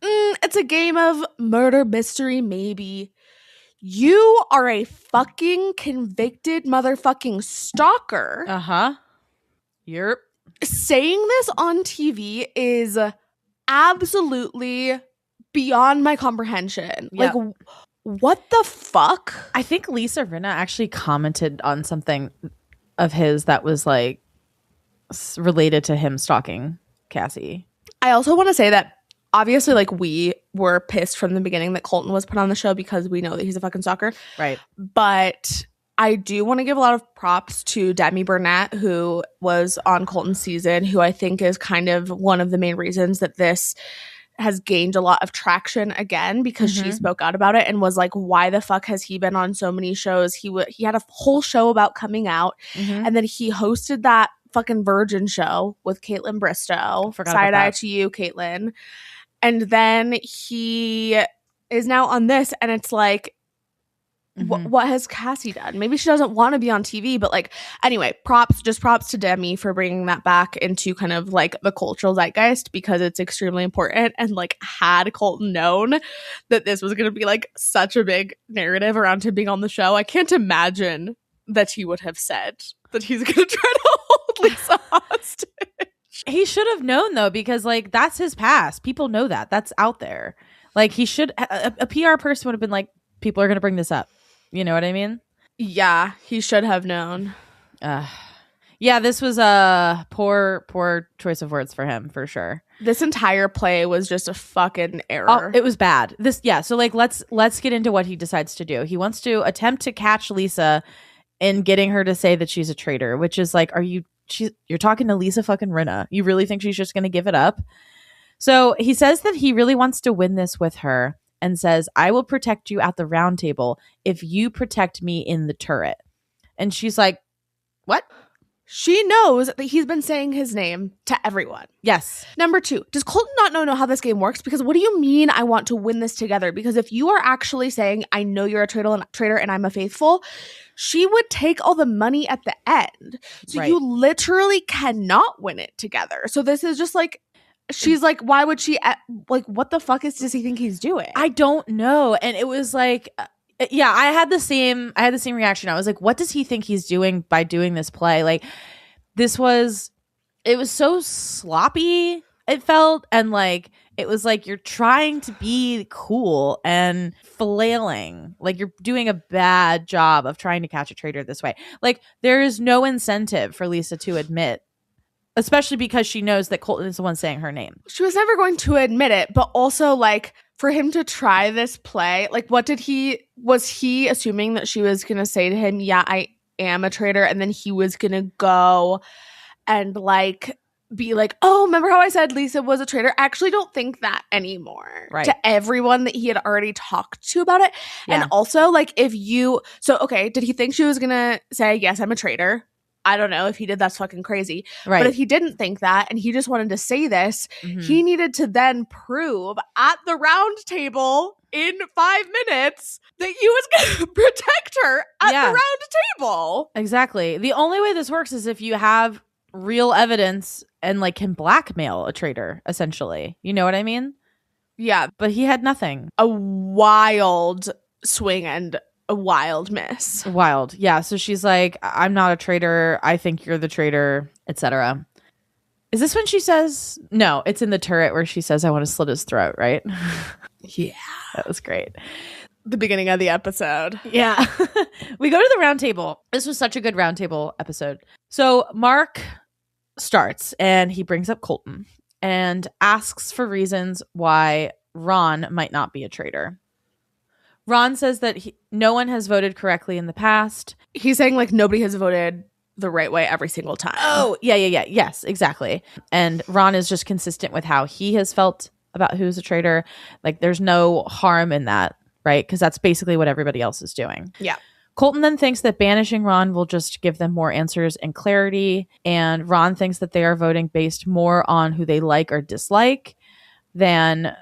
It's a game of murder mystery, maybe. You are a fucking convicted motherfucking stalker. Yep. Saying this on TV is absolutely beyond my comprehension. Yep. Like, what the fuck? I think Lisa Rinna actually commented on something of his that was like related to him stalking Cassie. I also want to say that obviously, like, we were pissed from the beginning that Colton was put on the show because we know that he's a fucking stalker. Right. But I do want to give a lot of props to Demi Burnett, who was on Colton's season, who I think is kind of one of the main reasons that this has gained a lot of traction again, because she spoke out about it and was like, why the fuck has he been on so many shows? He had a whole show about coming out, and then he hosted that fucking Virgin show with Caitlin Bristow. Side eye to you, Caitlin. And then he is now on this, and it's like, what has Cassie done? Maybe she doesn't want to be on TV, but like, anyway, props to Demi for bringing that back into kind of like the cultural zeitgeist, because it's extremely important. And like, had Colton known that this was going to be like such a big narrative around him being on the show, I can't imagine that he would have said that he's going to try to hold Lisa hostage. He should have known though, because like, that's his past. People know that. That's out there. Like, he should, a PR person would have been like, people are going to bring this up. You know what I mean? Yeah, he should have known. Yeah, this was a poor choice of words for him, for sure. This entire play was just a fucking error. Oh, it was bad. So like let's get into what he decides to do. He wants to attempt to catch Lisa in getting her to say that she's a traitor, which is like, you're talking to Lisa fucking Rinna. You really think she's just going to give it up? So he says that he really wants to win this with her and says, I will protect you at the round table if you protect me in the turret. And she's like, what? She knows that he's been saying his name to everyone. Yes. Number 2, does Colton not know how this game works? Because what do you mean I want to win this together? Because if you are actually saying, I know you're a traitor and I'm a faithful, she would take all the money at the end. So Right. you literally cannot win it together. So this is just like, she's like, why would she, like, what the fuck does he think he's doing? I don't know. And it was like, yeah, I had the same reaction. I was like, what does he think he's doing by doing this play? Like, it was so sloppy, it felt. And like, it was like, you're trying to be cool and flailing. Like, you're doing a bad job of trying to catch a traitor this way. Like, there is no incentive for Lisa to admit, especially because she knows that Colton is the one saying her name. She was never going to admit it, but also like, for him to try this play, like, was he assuming that she was going to say to him, yeah, I am a traitor, and then he was going to go and like be like, oh, remember how I said Lisa was a traitor? I actually don't think that anymore. Right. To everyone that he had already talked to about it. Yeah. And also, like, did he think she was going to say, yes, I'm a traitor? I don't know. If he did, that's fucking crazy. Right. But if he didn't think that and he just wanted to say this, he needed to then prove at the round table in 5 minutes that he was going to protect her at the round table. Exactly. The only way this works is if you have real evidence and like can blackmail a traitor, essentially. You know what I mean? Yeah. But he had nothing. A wild swing and a wild miss. Wild. Yeah. So she's like, I'm not a traitor. I think you're the traitor, etc. Is this when she says, no, it's in the turret where she says, I want to slit his throat, right? Yeah. That was great. The beginning of the episode. Yeah. We go to the round table. This was such a good round table episode. So Mark starts and he brings up Colton and asks for reasons why Ron might not be a traitor. Ron says that no one has voted correctly in the past. He's saying like nobody has voted the right way every single time. Oh, yeah. Yes, exactly. And Ron is just consistent with how he has felt about who's a traitor. Like, there's no harm in that, right? Because that's basically what everybody else is doing. Yeah. Colton then thinks that banishing Ron will just give them more answers and clarity. And Ron thinks that they are voting based more on who they like or dislike than,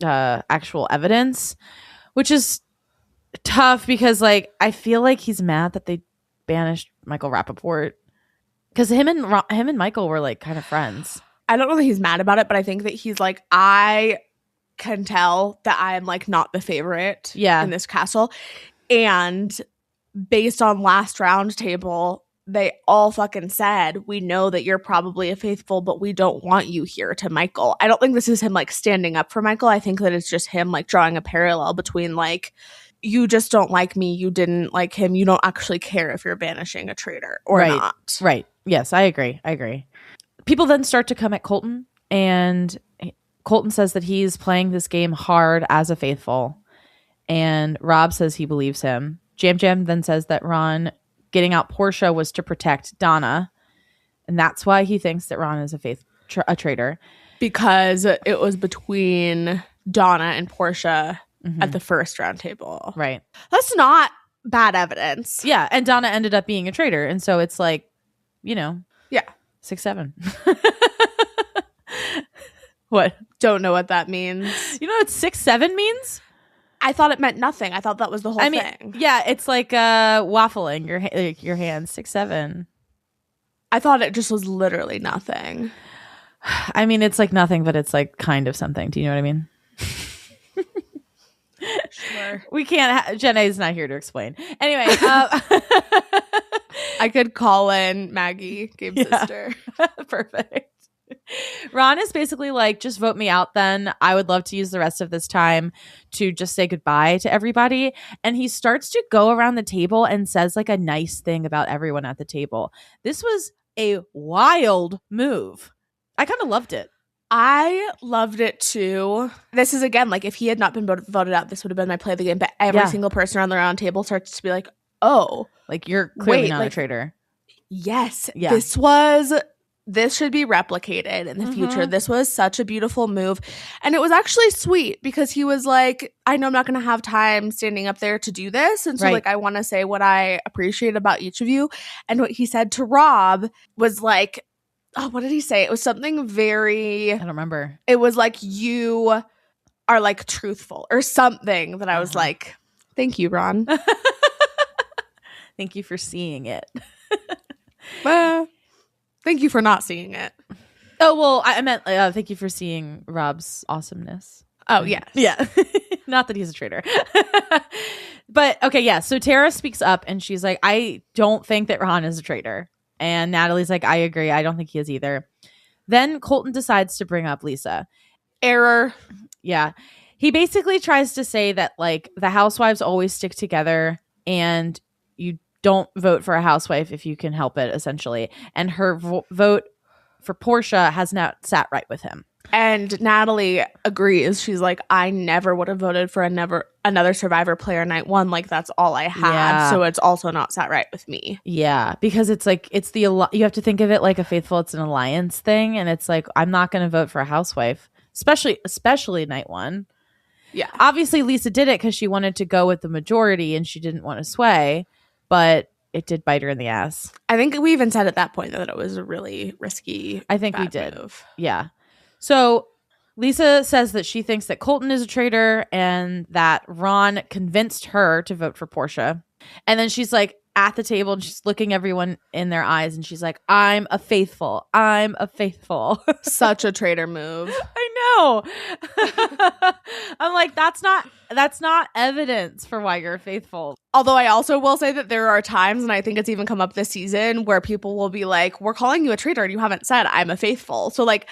actual evidence. Which is tough because, like, I feel like he's mad that they banished Michael Rappaport because him and Michael were like kind of friends. I don't know that he's mad about it, but I think that he's like, I can tell that I am like not the favorite in this castle. And based on last round table, they all fucking said, we know that you're probably a faithful, but we don't want you here to Michael. I don't think this is him like standing up for Michael. I think that it's just him like drawing a parallel between like, you just don't like me, you didn't like him, you don't actually care if you're banishing a traitor or not. Right. Yes, I agree. People then start to come at Colton, and Colton says that he's playing this game hard as a faithful, and Rob says he believes him. Jam then says that Ron getting out Portia was to protect Donna, and that's why he thinks that Ron is a traitor. Because it was between Donna and Portia at the first round table. Right. That's not bad evidence. Yeah, and Donna ended up being a traitor, and so it's like, Yeah. 6-7. What? Don't know what that means. You know what 6-7 means? I thought it meant nothing. I thought that was the whole thing. Yeah, it's like waffling your hands. 6-7. I thought it just was literally nothing. I mean, it's like nothing, but it's like kind of something. Do you know what I mean? Sure. We can't. Jenna is not here to explain. Anyway, I could call in Maggie, Gabe's sister. Perfect. Ron is basically like, just vote me out then. I would love to use the rest of this time to just say goodbye to everybody. And he starts to go around the table and says like a nice thing about everyone at the table. This was a wild move. I kind of loved it. I loved it too. This is again, like if he had not been voted out, this would have been my play of the game. But every single person around the round table starts to be like, oh. Like you're clearly not like, a traitor. Yes. Yeah. This should be replicated in the future. This was such a beautiful move. And it was actually sweet because he was like, I know I'm not going to have time standing up there to do this. And so like, I want to say what I appreciate about each of you. And what he said to Rob was like, oh, what did he say? It was something very... I don't remember. It was like, you are like truthful or something that I was like, thank you, Ron. Thank you for seeing it. Thank you for not seeing it. Oh, well, I meant thank you for seeing Rob's awesomeness. Oh, yes. Yeah. Not that he's a traitor. But, okay, yeah. So Tara speaks up and she's like, I don't think that Ron is a traitor. And Natalie's like, I agree. I don't think he is either. Then Colton decides to bring up Lisa. Error. Yeah. He basically tries to say that, like, the housewives always stick together and you don't vote for a housewife if you can help it, essentially. And her vote for Portia has not sat right with him. And Natalie agrees. She's like, I never would have voted for another Survivor player night one. Like, that's all I had. Yeah. So it's also not sat right with me. Yeah, because it's like, you have to think of it like a faithful, it's an alliance thing. And it's like, I'm not going to vote for a housewife, especially night one. Yeah. Obviously, Lisa did it because she wanted to go with the majority and she didn't want to sway. But it did bite her in the ass. I think we even said at that point that it was a really risky I think we did. move. Yeah. So Lisa says that she thinks that Colton is a traitor and that Ron convinced her to vote for Portia. And then she's like at the table and she's looking everyone in their eyes and she's like, I'm a faithful. Such a traitor move. I know. I'm like, that's not evidence for why you're faithful. Although I also will say that there are times, and I think it's even come up this season, where people will be like, we're calling you a traitor and you haven't said I'm a faithful. So like,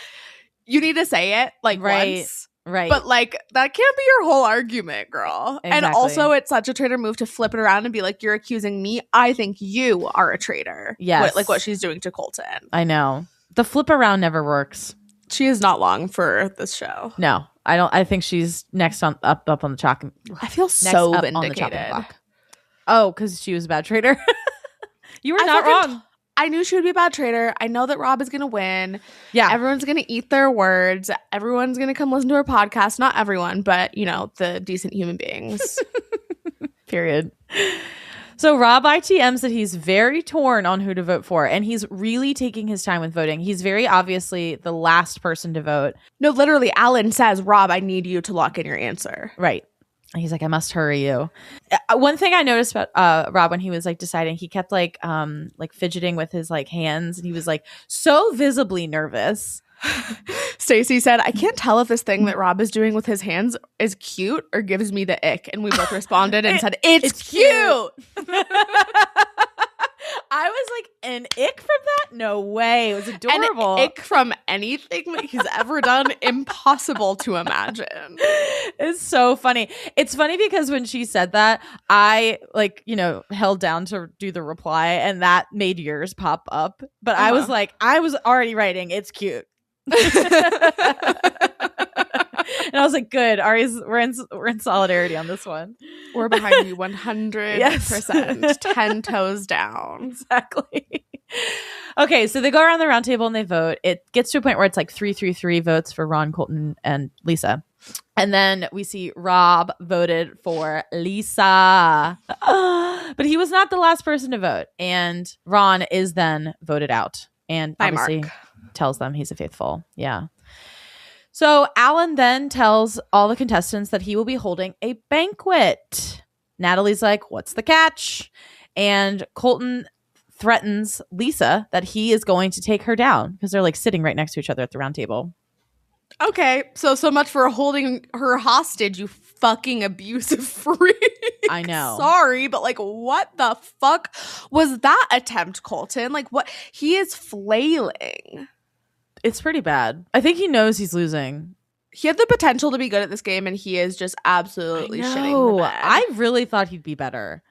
you need to say it like once. Right. But like, that can't be your whole argument, girl. Exactly. And also it's such a traitor move to flip it around and be like, you're accusing me. I think you are a traitor. Yes. Like what she's doing to Colton. I know. The flip around never works. She is not long for this show. No, I don't. I think she's next on up on the chalk. I feel so vindicated. Oh, because she was a bad traitor. You were not wrong. I knew she would be a bad traitor. I know that Rob is going to win. Yeah. Everyone's going to eat their words. Everyone's going to come listen to her podcast. Not everyone, but, you know, the decent human beings. Period. So Rob ITMs that he's very torn on who to vote for, and he's really taking his time with voting. He's very obviously the last person to vote. No, literally, Alan says, Rob, I need you to lock in your answer. Right. And he's like, I must hurry you. One thing I noticed about Rob when he was like deciding, he kept like fidgeting with his like hands, and he was like so visibly nervous. Stacey said, I can't tell if this thing that Rob is doing with his hands is cute or gives me the ick. And we both responded and said, it's cute. I was like, an ick from that? No way. It was adorable. An ick from anything that he's ever done? Impossible to imagine. It's so funny. It's funny because when she said that, I held down to do the reply and that made yours pop up. But I was like, I was already writing, it's cute. And I was like, good. Ari's, we're in solidarity on this one. We're behind you 100%. Yes. 10 toes down. Exactly. Okay, so they go around the round table and they vote. It gets to a point where it's like 3-3-3 votes for Ron, Colton, and Lisa. And then we see Rob voted for Lisa. But he was not the last person to vote. And Ron is then voted out. And obviously tells them he's a faithful. Yeah. So Alan then tells all the contestants that he will be holding a banquet. Natalie's like, what's the catch? And Colton threatens Lisa that he is going to take her down because they're like sitting right next to each other at the round table. Okay, so much for holding her hostage, you fucking abusive freak. I know. Sorry, but like, what the fuck was that attempt, Colton? Like, what? He is flailing. It's pretty bad. I think he knows he's losing. He had the potential to be good at this game, and he is just absolutely shitting the bed. I really thought he'd be better.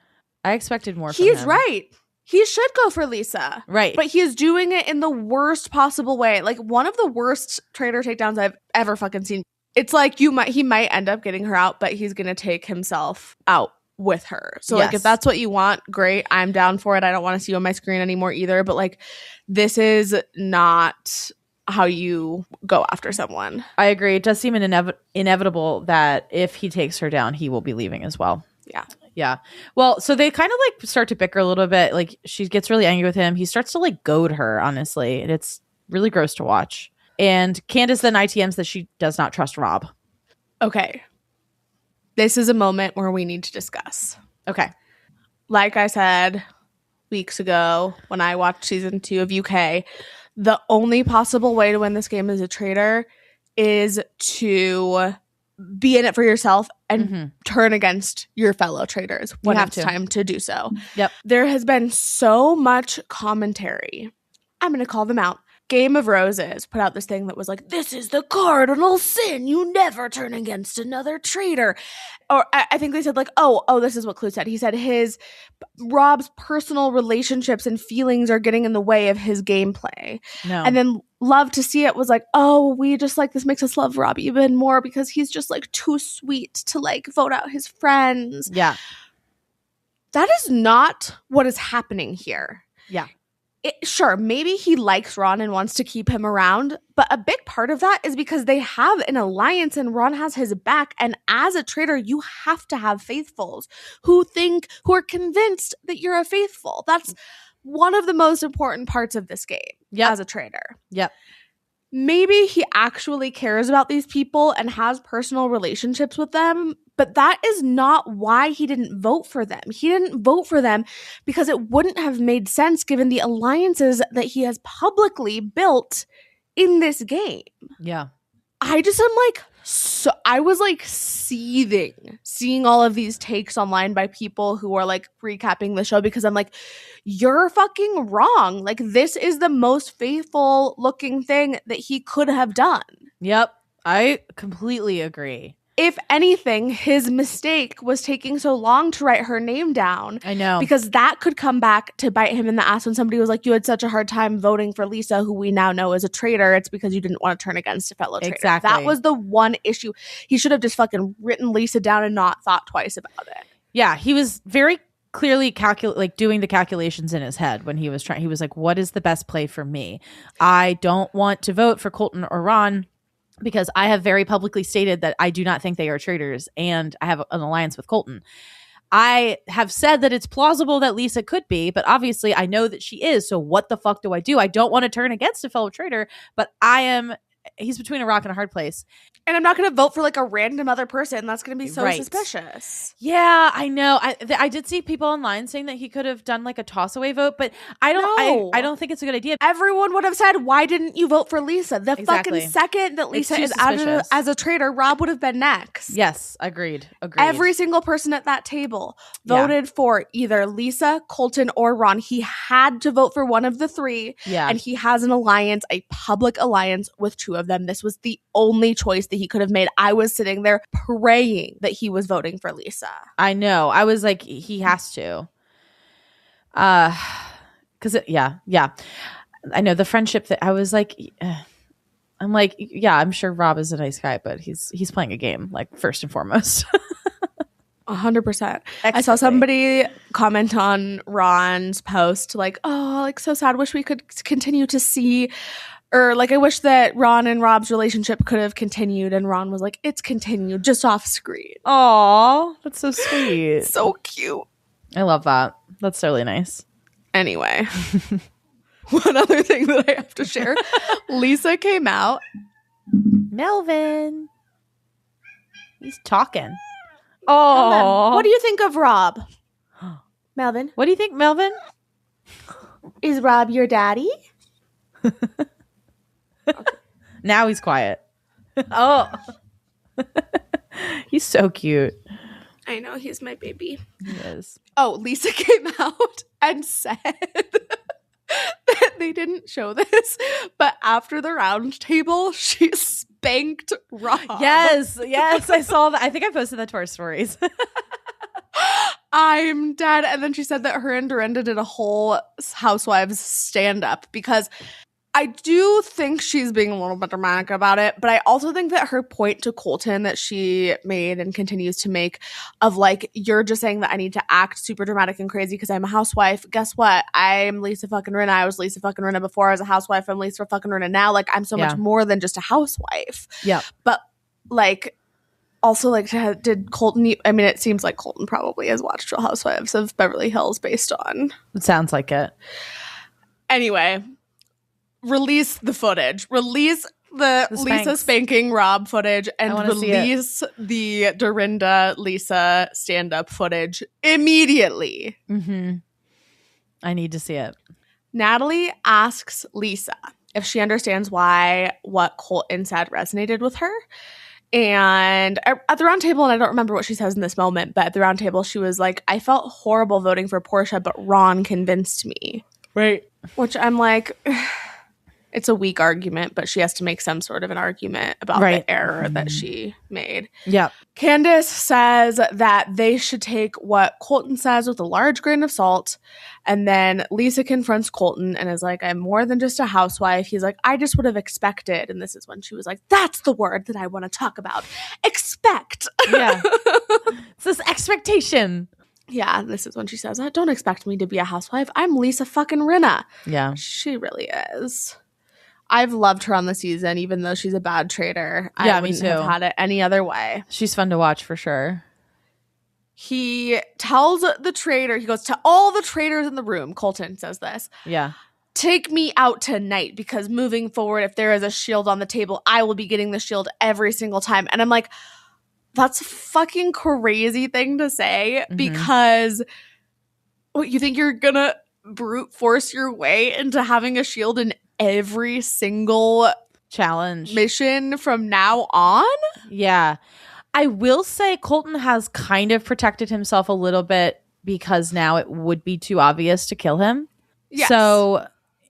I expected more from He's him. right. He should go for Lisa. Right. But he is doing it in the worst possible way. Like, one of the worst traitor takedowns I've ever fucking seen. It's like he might end up getting her out, but he's going to take himself out with her. So, like, if that's what you want, great. I'm down for it. I don't want to see you on my screen anymore either. But, like, this is not how you go after someone. I agree. It does seem inevitable that if he takes her down, he will be leaving as well. Yeah. Yeah. Well, so they kind of like start to bicker a little bit. Like, she gets really angry with him. He starts to like goad her, honestly. And it's really gross to watch. And Candace then ITMs that she does not trust Rob. Okay. This is a moment where we need to discuss. Okay. Like I said weeks ago when I watched season 2 of UK, the only possible way to win this game as a traitor is to be in it for yourself and turn against your fellow traitors when it's time to do so. Yep. There has been so much commentary. I'm going to call them out. Game of Roses put out this thing that was like, this is the cardinal sin. You never turn against another traitor. Or I think they said like, oh, this is what Clue said. He said Rob's personal relationships and feelings are getting in the way of his gameplay. No. And then Love to See It was like, oh, we just like, this makes us love Rob even more because he's just like too sweet to like vote out his friends. Yeah. That is not what is happening here. Yeah. Sure, maybe he likes Ron and wants to keep him around, but a big part of that is because they have an alliance and Ron has his back. And as a traitor, you have to have faithfuls who are convinced that you're a faithful. That's one of the most important parts of this game as a traitor. Yep. Maybe he actually cares about these people and has personal relationships with them, but that is not why he didn't vote for them. He didn't vote for them because it wouldn't have made sense given the alliances that he has publicly built in this game. Yeah. I just am like, so I was like seething seeing all of these takes online by people who are like recapping the show because I'm like, you're fucking wrong. Like, this is the most faithful looking thing that he could have done. Yep. I completely agree. If anything, his mistake was taking so long to write her name down. I know. Because that could come back to bite him in the ass when somebody was like, you had such a hard time voting for Lisa, who we now know is a traitor. It's because you didn't want to turn against a fellow traitor. Exactly. That was the one issue. He should have just fucking written Lisa down and not thought twice about it. Yeah, he was very clearly doing the calculations in his head when he was trying. He was like, what is the best play for me? I don't want to vote for Colton or Ron because I have very publicly stated that I do not think they are traitors and I have an alliance with Colton. I have said that it's plausible that Lisa could be, but obviously I know that she is. So what the fuck do? I don't want to turn against a fellow traitor, but he's between a rock and a hard place. And I'm not going to vote for like a random other person. That's going to be so Right. suspicious. Yeah, I know. I did see people online saying that he could have done like a toss away vote, but I don't think it's a good idea. Everyone would have said, why didn't you vote for Lisa? The Exactly. fucking second that Lisa too is out suspicious. as a traitor, Rob would have been next. Yes, agreed. Every single person at that table voted for either Lisa, Colton, or Ron. He had to vote for one of the three. Yeah. And he has an alliance, a public alliance with two of them. This was the only choice that he could have made. I was sitting there praying that he was voting for Lisa. I know. I was like, he has to. Because yeah. I know the friendship that I was like, I'm like, yeah, I'm sure Rob is a nice guy, but he's playing a game, like, first and foremost. 100%. I saw somebody comment on Ron's post like, oh, like, so sad. Wish we could continue to see, or like, I wish that Ron and Rob's relationship could have continued. And Ron was like, it's continued just off screen. Aw, that's so sweet. So cute. I love that. That's really nice. Anyway, one other thing that I have to share. Lisa came out. Melvin. He's talking. Oh, What do you think of Rob? Melvin? What do you think, Melvin? Is Rob your daddy? Now he's quiet. Oh. He's so cute. I know, he's my baby. He is. Oh, Lisa came out and said that they didn't show this, but after the round table, she spanked Rob. Yes, I saw that. I think I posted that to our stories. I'm dead. And then she said that her and Dorinda did a whole Housewives stand-up because I do think she's being a little bit dramatic about it, but I also think that her point to Colton that she made and continues to make of like, you're just saying that I need to act super dramatic and crazy because I'm a housewife. Guess what? I'm Lisa fucking Rinna. I was Lisa fucking Rinna before I was a housewife. I'm Lisa fucking Rinna now. Like, I'm so much more than just a housewife. Yeah. But like, also, like, did Colton, I mean, it seems like Colton probably has watched Real Housewives of Beverly Hills based on. It sounds like it. Anyway, release the footage. Release the Lisa spanking Rob footage and release the Dorinda Lisa stand-up footage immediately. Mm-hmm. I need to see it. Natalie asks Lisa if she understands why what Colton said resonated with her. And at the round table, and I don't remember what she says in this moment, but at the round table, she was like, I felt horrible voting for Portia, but Ron convinced me. Right. Which I'm like, it's a weak argument, but she has to make some sort of an argument about the error that she made. Yeah. Candace says that they should take what Colton says with a large grain of salt. And then Lisa confronts Colton and is like, I'm more than just a housewife. He's like, I just would have expected. And this is when she was like, that's the word that I want to talk about. Expect. Yeah. It's this expectation. Yeah, this is when she says, don't expect me to be a housewife. I'm Lisa fucking Rinna. Yeah. She really is. I've loved her on the season, even though she's a bad traitor. Yeah, I wouldn't have had it any other way. She's fun to watch for sure. He tells the traitor, he goes, to all the traitors in the room, Colton says this. Yeah. Take me out tonight because moving forward, if there is a shield on the table, I will be getting the shield every single time. And I'm like, that's a fucking crazy thing to say because what, you think you're gonna brute force your way into having a shield in every single challenge mission from now on? Yeah. I will say Colton has kind of protected himself a little bit because now it would be too obvious to kill him. Yes. So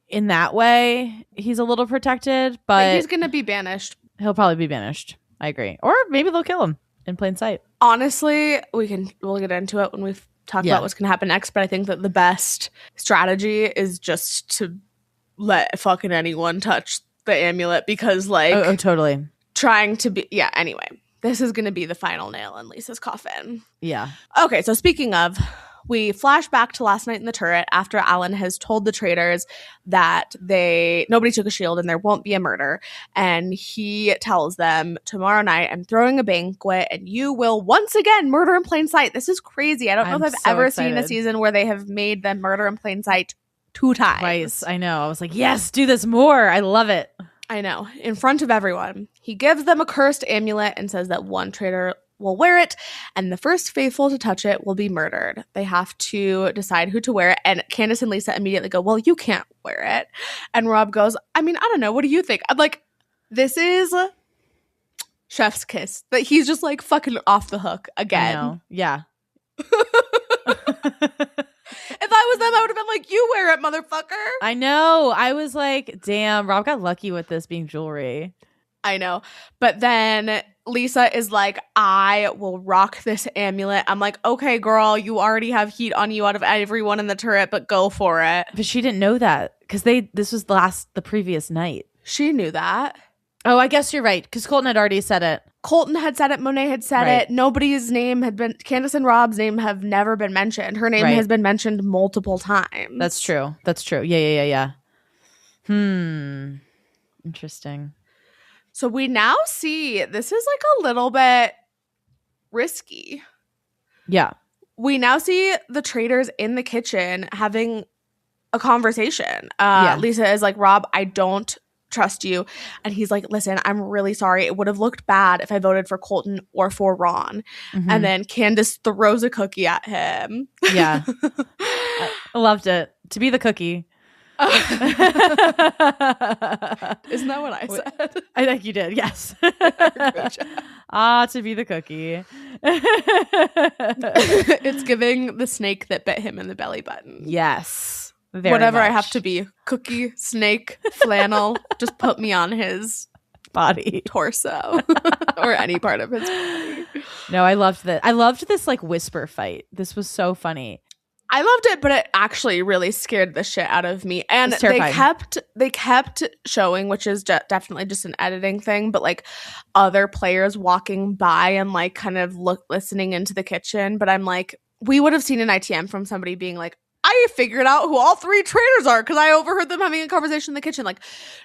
in that way, he's a little protected, but he's going to be banished. He'll probably be banished. I agree. Or maybe they'll kill him in plain sight. Honestly, we'll get into it when we talk about what's going to happen next, but I think that the best strategy is just to let fucking anyone touch the amulet because like totally trying to be anyway, this is going to be the final nail in Lisa's coffin. Yeah. Okay, so speaking of, we flash back to last night in the turret after Alan has told the traitors that nobody took a shield and there won't be a murder. And he tells them, tomorrow night I'm throwing a banquet and you will once again murder in plain sight. This is crazy. I don't know if I've ever seen a season where they have made them murder in plain sight 2 times. Twice. I know. I was like, yes, do this more. I love it. I know. In front of everyone. He gives them a cursed amulet and says that one traitor will wear it, and the first faithful to touch it will be murdered. They have to decide who to wear it, and Candace and Lisa immediately go, well, you can't wear it. And Rob goes, I mean, I don't know. What do you think? I'm like, this is chef's kiss. That he's just like fucking off the hook again. I know. Yeah. If I was them, I would have been like, you wear it, motherfucker. I know. I was like, damn, Rob got lucky with this being jewelry. I know. But then Lisa is like, I will rock this amulet. I'm like, okay, girl, you already have heat on you out of everyone in the turret, but go for it. But she didn't know that because this was the previous night. She knew that. Oh, I guess you're right because Colton had already said it. Colton had said it. Monet had said it. Nobody's name had been, Candace and Rob's name have never been mentioned. Her name has been mentioned multiple times. That's true. Yeah. Interesting. So we now see this is like a little bit risky. Yeah. We now see the traitors in the kitchen having a conversation. Lisa is like, Rob, I don't trust you. And he's like, listen, I'm really sorry. It would have looked bad if I voted for Colton or for Ron. Mm-hmm. And then Candace throws a cookie at him. Yeah. I loved it. To be the cookie. Isn't that what I said? I think you did, yes. To be the cookie. It's giving the snake that bit him in the belly button. Yes. Very Whatever I much. have to be. Cookie, snake, flannel. Just put me on his body. torso or any part of his body. No, I loved that. I loved this like whisper fight. This was so funny. I loved it, but it actually really scared the shit out of me. And It's they terrifying. kept showing, which is definitely just an editing thing, but like other players walking by and like kind of listening into the kitchen. But I'm like, we would have seen an ITM from somebody being like, I figured out who all three traitors are because I overheard them having a conversation in the kitchen. Like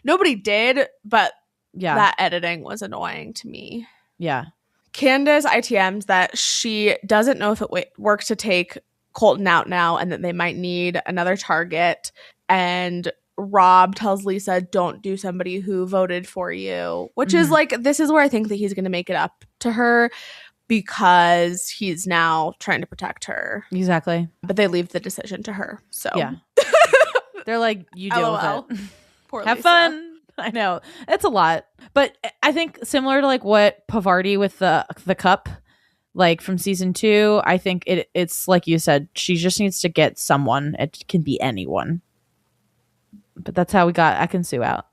nobody did, but that editing was annoying to me. Yeah. Candace ITMs that she doesn't know if it works to take Colton out now and that they might need another target. And Rob tells Lisa, don't do somebody who voted for you, which is like, this is where I think that he's going to make it up to her because he's now trying to protect her. Exactly. But they leave the decision to her. So yeah. They're like, you deal LOL. with it. Poor Have Lisa. fun. I know. It's a lot. But I think similar to like what Pavardi with the cup, like from season 2, I think it's like you said, she just needs to get someone. It can be anyone. But that's how we got Ekin-Su out.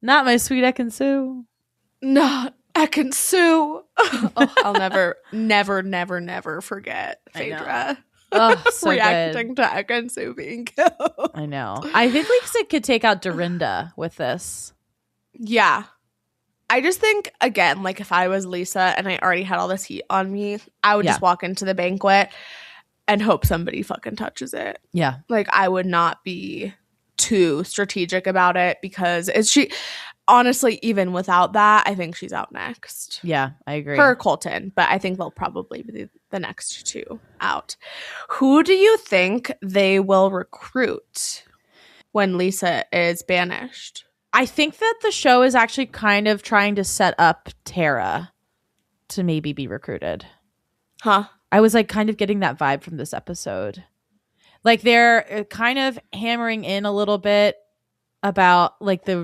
Not my sweet Ekin-Su. Not Ekin-Su. Oh, I'll never forget Phaedra Oh, so reacting good. to Ekin-Su being killed. I know. I think Lisa could take out Dorinda with this. Yeah. I just think, again, like if I was Lisa and I already had all this heat on me, I would just walk into the banquet and hope somebody fucking touches it. Yeah. Like I would not be too strategic about it because honestly, even without that, I think she's out next. Yeah, I agree. Her Colton, but I think they'll probably be the next two out. Who do you think they will recruit when Lisa is banished? I think that the show is actually kind of trying to set up Tara to maybe be recruited. Huh? I was like kind of getting that vibe from this episode. Like they're kind of hammering in a little bit about like the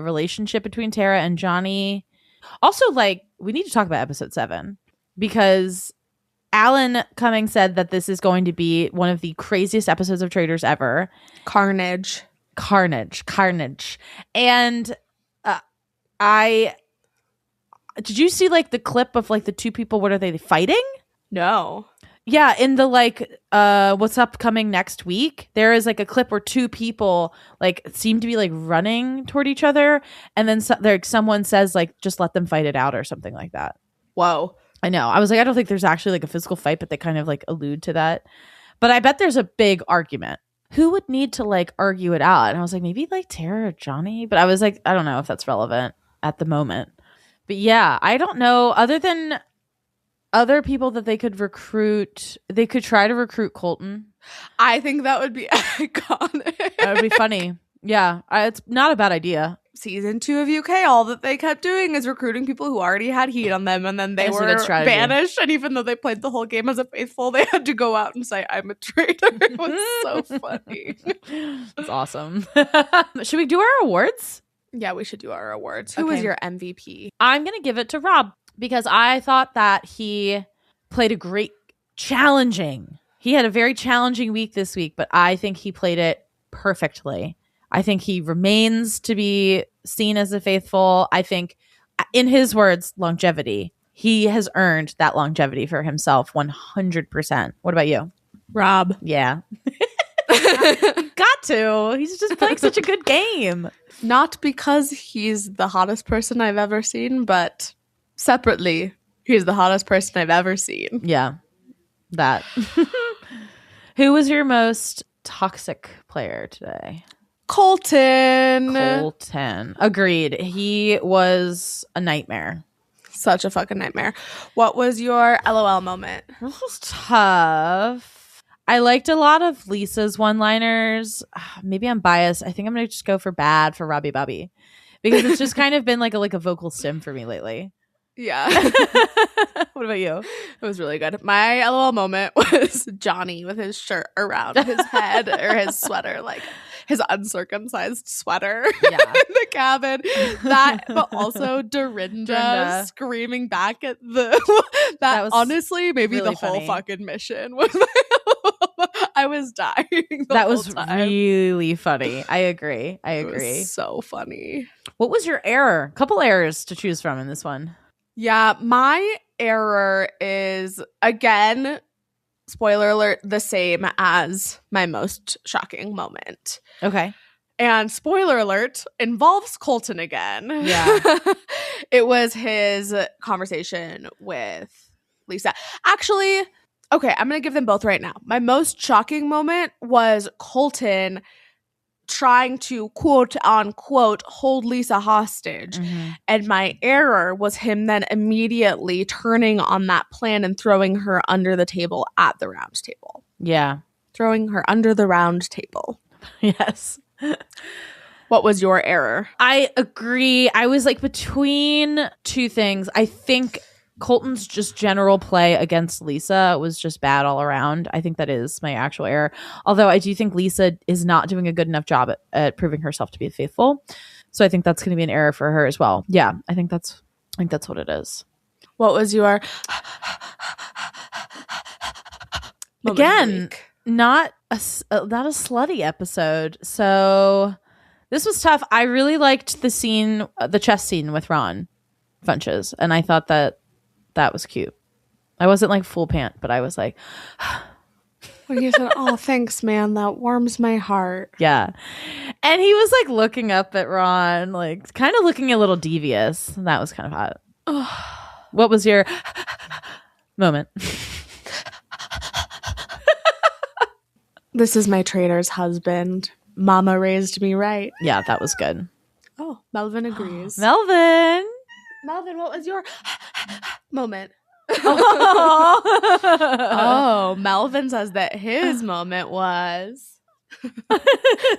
relationship between Tara and Johnny. Also, like we need to talk about episode 7 because Alan Cumming said that this is going to be one of the craziest episodes of Traitors ever. Carnage. And I did you see like the clip of like the two people? What are they fighting? No. Yeah, in the like what's upcoming next week, there is like a clip where two people like seem to be like running toward each other, and then someone says like just let them fight it out or something like that. Whoa. I know. I was like, I don't think there's actually like a physical fight, but they kind of like allude to that. But I bet there's a big argument. Who would need to like argue it out? And I was like, maybe like Tara or Johnny. But I was like, I don't know if that's relevant at the moment. But yeah, I don't know. Other than other people that they could recruit, they could try to recruit Colton. I think that would be iconic. That would be funny. Yeah, it's not a bad idea. Season 2 of UK, all that they kept doing is recruiting people who already had heat on them, and then they That's a were good strategy. banished. And even though they played the whole game as a faithful, they had to go out and say, "I'm a traitor." It was so funny. It's awesome. Should we do our awards? Yeah, we should do our awards. Who was your MVP? I'm gonna give it to Rob because I thought that he played a he had a very challenging week this week, but I think he played it perfectly. I think he remains to be seen as a faithful. I think, in his words, longevity. He has earned that longevity for himself 100%. What about you? Rob. Yeah. Got to. He's just playing such a good game. Not because he's the hottest person I've ever seen, but separately, he's the hottest person I've ever seen. Yeah. That. Who was your most toxic player today? Colton. Agreed. He was a nightmare. Such a fucking nightmare. What was your LOL moment? This was tough. I liked a lot of Lisa's one-liners. Maybe I'm biased. I think I'm going to just go for bad for Robby Bobby because it's just kind of been like a vocal stim for me lately. Yeah. What about you? It was really good. My LOL moment was Johnny with his shirt around his head or his sweater. Like, his uncircumcised sweater Yeah. in the cabin. That, but also Dorinda Dorinda. screaming back at the That was honestly maybe really the whole funny. fucking mission was. I was dying. That was whole time. really funny. I agree. It was so funny. What was your error? Couple errors to choose from in this one. Yeah, my error is, again, spoiler alert, the same as my most shocking moment. Okay. And spoiler alert, involves Colton again. Yeah. It was his conversation with Lisa. Actually, okay, I'm going to give them both right now. My most shocking moment was Colton trying to quote unquote hold Lisa hostage. Mhm. And my error was him then immediately turning on that plan and throwing her under the table at the round table. Yeah. Throwing her under the round table. Yes. What was your error? I agree. I was like between two things. I think Colton's just general play against Lisa was just bad all around. I think that is my actual error. Although I do think Lisa is not doing a good enough job at proving herself to be faithful. So I think that's going to be an error for her as well. Yeah, I think that's what it is. What was your Again, not a slutty episode. So this was tough. I really liked the scene, the chess scene with Ron Funches, and I thought that was cute. I wasn't like full pant, but I was like, when he said, "Oh, thanks, man. That warms my heart." yeah. And he was like looking up at Ron, like kind of looking a little devious. And that was kind of hot. What was your moment? This is my traitor's husband. Mama raised me right. Yeah, that was good. Oh, Melvin agrees. Melvin. Melvin, what was your moment? Oh. Oh, Melvin says that his moment was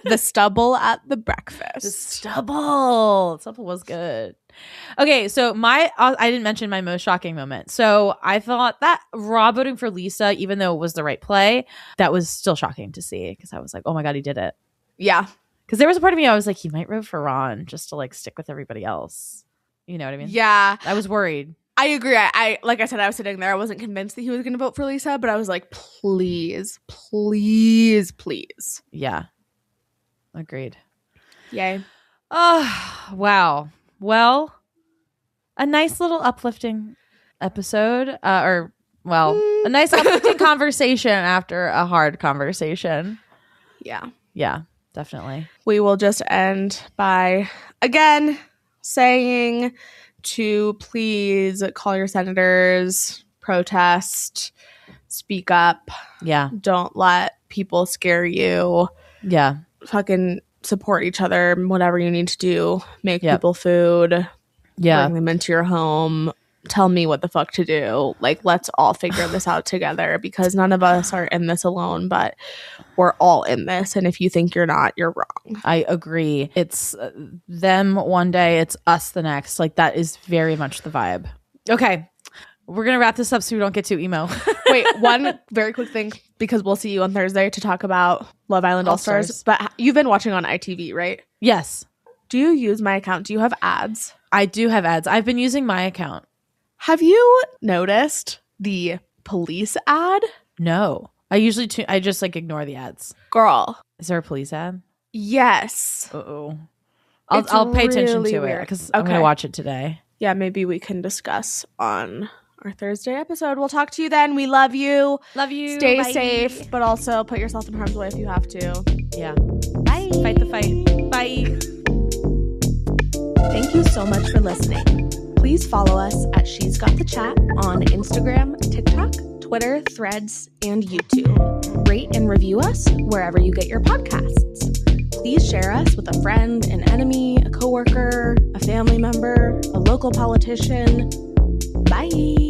the stubble at the breakfast. The stubble was good. Okay, so I didn't mention my most shocking moment. So I thought that Rob voting for Lisa, even though it was the right play, that was still shocking to see because I was like, oh my God, he did it. Yeah. Because there was a part of me, I was like, he might vote for Ron just to like stick with everybody else. You know what I mean? Yeah. I was worried. I agree. I like I said, I was sitting there. I wasn't convinced that he was going to vote for Lisa, but I was like, please, please, please. Yeah. Agreed. Yay. Oh, wow. Well, a nice little uplifting episode. A nice uplifting conversation after a hard conversation. Yeah. Yeah, definitely. We will just end by, again, saying to please call your senators, protest, speak up. Yeah. Don't let people scare you. Yeah. Fucking support each other, whatever you need to do. Make people food. Yeah. Bring them into your home. Tell me what the fuck to do. Like, let's all figure this out together because none of us are in this alone, but we're all in this. And if you think you're not, you're wrong. I agree. It's them one day, it's us the next. Like, that is very much the vibe. Okay. We're going to wrap this up so we don't get too emo. Wait, one very quick thing, because we'll see you on Thursday to talk about Love Island All-Stars. But you've been watching on ITV, right? Yes. Do you use my account? Do you have ads? I do have ads. I've been using my account. Have you noticed the police ad? No. I just like ignore the ads. Girl. Is there a police ad? Yes. Uh-oh. It's I'll pay attention really to it weird. because I'm going to watch it today. Yeah, maybe we can discuss on our Thursday episode. We'll talk to you then. We love you. Love you. Stay Bye. safe, but also put yourself in harm's way if you have to. Yeah. Bye. Fight the fight. Bye. Thank you so much for listening. Please follow us at She's Got the Chat on Instagram, TikTok, Twitter, Threads, and YouTube. Rate and review us wherever you get your podcasts. Please share us with a friend, an enemy, a coworker, a family member, a local politician. Bye.